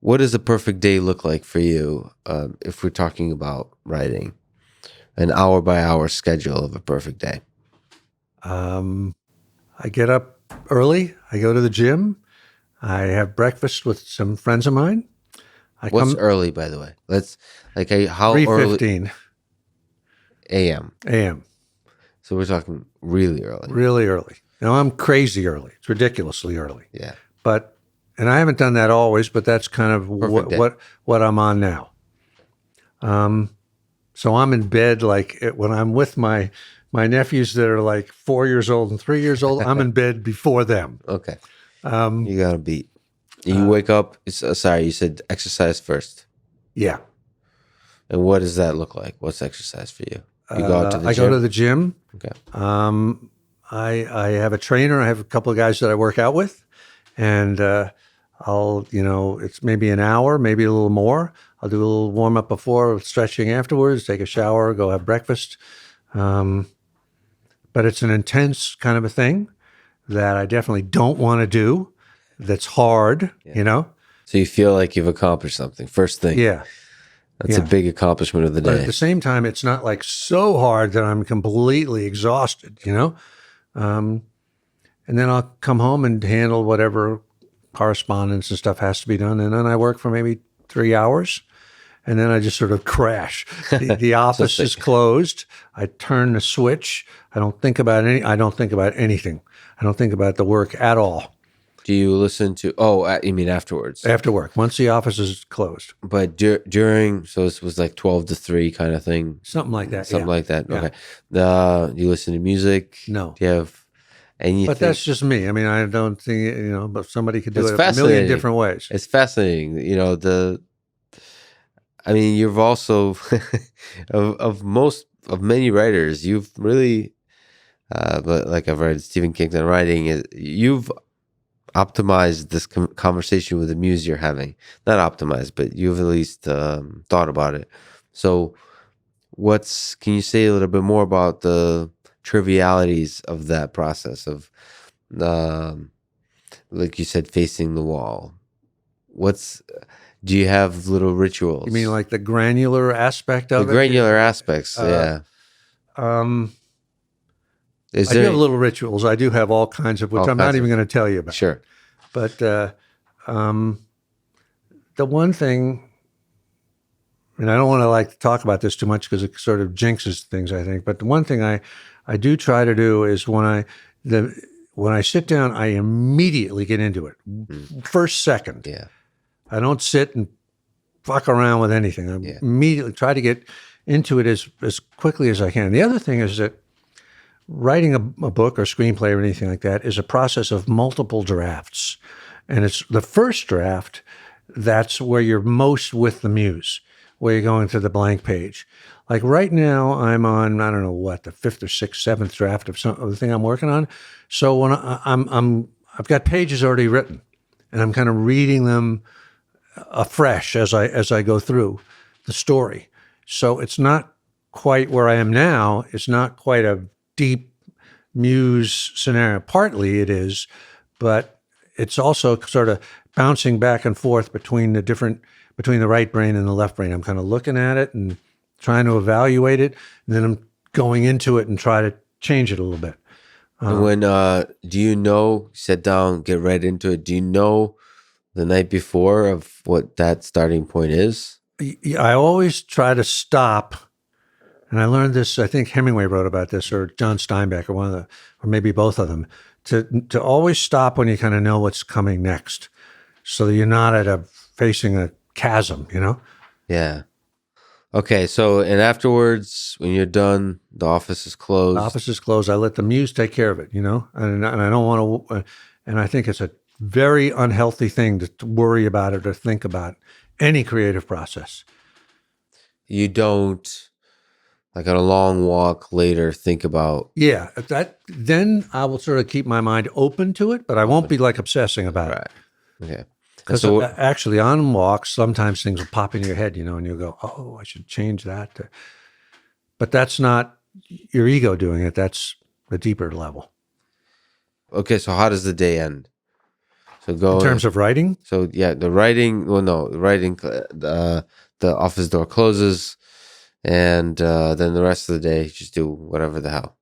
what does a perfect day look like for you if we're talking about writing? An hour by hour schedule of a perfect day. I get up early. I go to the gym. I have breakfast with some friends of mine. What's early, by the way? How 3:15 a.m. a.m. So we're talking really early. Really early. Now I'm crazy early. It's ridiculously early. Yeah. And I haven't done that always, but that's kind of what I'm on now. So I'm in bed when I'm with my nephews that are like 4 years old and 3 years old. I'm in bed before them. Okay. You got to beat. You wake up. Sorry, you said exercise first. Yeah. And what does that look like? What's exercise for you? You go out to the I gym? go to the gym. Okay. I have a trainer. I have a couple of guys that I work out with, and it's maybe an hour, maybe a little more. I'll do a little warm up before, stretching afterwards, take a shower, go have breakfast. But it's an intense kind of a thing that I definitely don't want to do. That's hard, So you feel like you've accomplished something. First thing. Yeah. That's a big accomplishment of the But day. at the same time, it's not like so hard that I'm completely exhausted, And then I'll come home and handle whatever correspondence and stuff has to be done. And then I work for maybe 3 hours. And then I just sort of crash. The office is closed. I turn the switch. I don't think about anything. I don't think about the work at all. Do you listen to, you mean afterwards? After work, once the office is closed. But during, so this was like 12 to 3 kind of thing? Something like that. Something like that. Yeah. Okay. Do you listen to music? No. Do you have anything? But that's just me. I mean, I don't think, but somebody could do It's it a million different ways. It's fascinating. You've also, of many writers, you've really, but like I've read Stephen King's writing, you've optimized this conversation with the muse you're having. Not optimized, but you've at least thought about it. So can you say a little bit more about the trivialities of that process of, like you said, facing the wall? Do you have little rituals? You mean like the granular aspect of it? The granular aspects, yeah. I do have little rituals. I do have all kinds of, which I'm not even going to tell you about. Sure. But the one thing, and I don't want to talk about this too much because it sort of jinxes things, I think. But the one thing I do try to do is when I sit down, I immediately get into it. First second. Yeah. I don't sit and fuck around with anything. I immediately try to get into it as quickly as I can. The other thing is that writing a book or screenplay or anything like that is a process of multiple drafts. And it's the first draft that's where you're most with the muse, where you're going to the blank page. Like right now, I'm on, I don't know what, the 5th or 6th, 7th draft of the thing I'm working on. So when I've got pages already written, and I'm kind of reading them afresh as I go through the story. So it's not quite where I am now. It's not quite a deep muse scenario. Partly it is, but it's also sort of bouncing back and forth between the right brain and the left brain. I'm kind of looking at it and trying to evaluate it, and then I'm going into it and try to change it a little bit. When do you sit down, get right into it? Do you know the night before of what that starting point is? I always try to stop, and I learned this. I think Hemingway wrote about this, or John Steinbeck, or or maybe both of them. To always stop when you kind of know what's coming next, so that you're not facing a chasm. Yeah. Okay. So, and afterwards, when you're done, the office is closed. The office is closed. I let the muse take care of it. And I don't want to. And I think it's a very unhealthy thing to worry about it or think about any creative process. You don't, like on a long walk later, think about... Yeah, then I will sort of keep my mind open to it, but I won't be like obsessing about it. Okay. Because actually on walks, sometimes things will pop into your head, and you'll go, oh, I should change that. But that's not your ego doing it. That's a deeper level. Okay, so how does the day end? So in terms of writing? So yeah, the writing, the office door closes, and then the rest of the day, just do whatever the hell.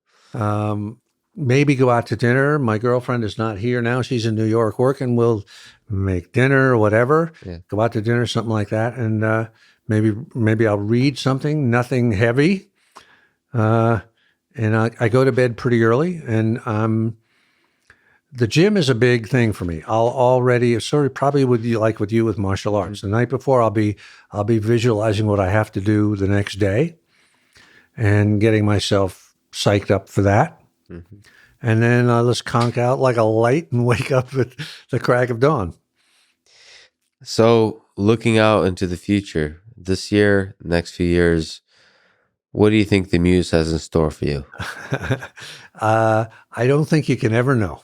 Maybe go out to dinner. My girlfriend is not here now. She's in New York working. We'll make dinner or whatever. Yeah. Go out to dinner, something like that. And maybe I'll read something, nothing heavy. And I go to bed pretty early. And the gym is a big thing for me. I'll already probably with you with martial arts. The night before, I'll be visualizing what I have to do the next day, and getting myself psyched up for that. Mm-hmm. And then I'll just conk out like a light and wake up at the crack of dawn. So looking out into the future, this year, next few years, What do you think the muse has in store for you? I don't think you can ever know.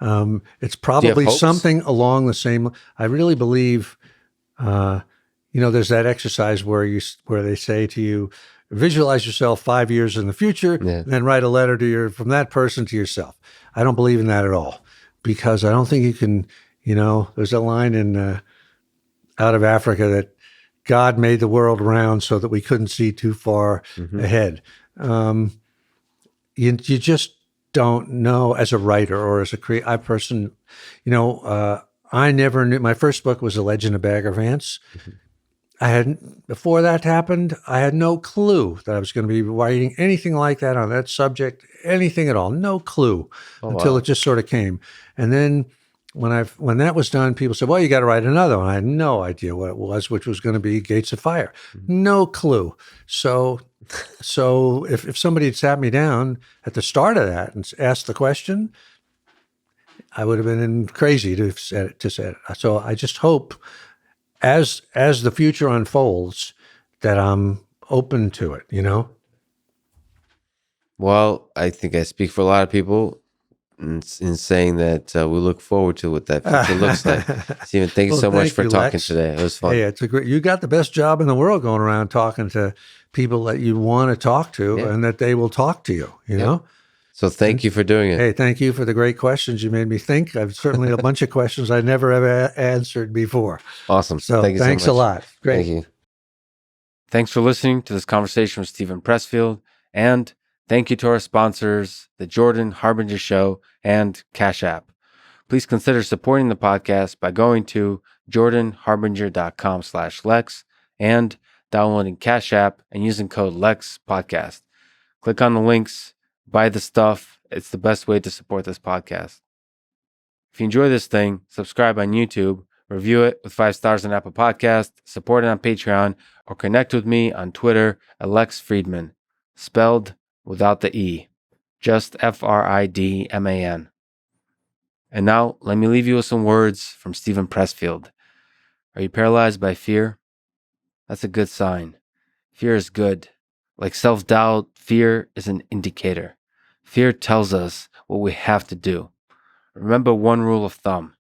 It's Do you have probably hopes? something along the same. I really believe, there's that exercise where they say to you, visualize yourself 5 years in the future, Yeah. and then write a letter from that person to yourself. I don't believe in that at all, because I don't think you can. There's a line in out of Africa that God made the world round so that we couldn't see too far ahead. You just don't know as a writer or as a creative person. I never knew. My first book was A Legend of Bagger Vance. I hadn't, before that happened, I had no clue that I was going to be writing anything like that on that subject, anything at all. No clue until it just sort of came. And then when that was done, people said, well, you got to write another one. I had no idea what it was, which was going to be Gates of Fire. No clue. So if somebody had sat me down at the start of that and asked the question, I would have been crazy to say it. So I just hope, as the future unfolds, that I'm open to it. Well, I think I speak for a lot of people in saying that we look forward to what that future looks like. Stephen, thank you so much for talking Lex. today. It was fun. Hey, you got the best job in the world going around talking to people that you want to talk to, and that they will talk to you. You know. So thank you for doing it. Hey, thank you for the great questions. You made me think. I've certainly a bunch of questions I never have answered before. Awesome. So thank you thanks so much. a lot. Great. Thank you. Thanks for listening to this conversation with Stephen Pressfield. And thank you to our sponsors, the Jordan Harbinger Show and Cash App. Please consider supporting the podcast by going to jordanharbinger.com/Lex and downloading Cash App and using code LEXPODCAST. Click on the links, buy the stuff. It's the best way to support this podcast. If you enjoy this thing, subscribe on YouTube, review it with 5 stars on Apple Podcasts, support it on Patreon, or connect with me on Twitter at Lex Fridman, spelled without the E, just Fridman. And now, let me leave you with some words from Stephen Pressfield. Are you paralyzed by fear? That's a good sign. Fear is good. Like self-doubt, fear is an indicator. Fear tells us what we have to do. Remember one rule of thumb.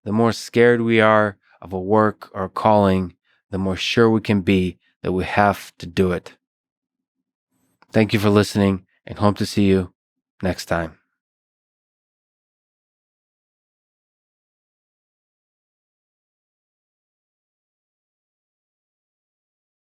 The more scared we are of a work or a calling, the more sure we can be that we have to do it. Thank you for listening, and hope to see you next time.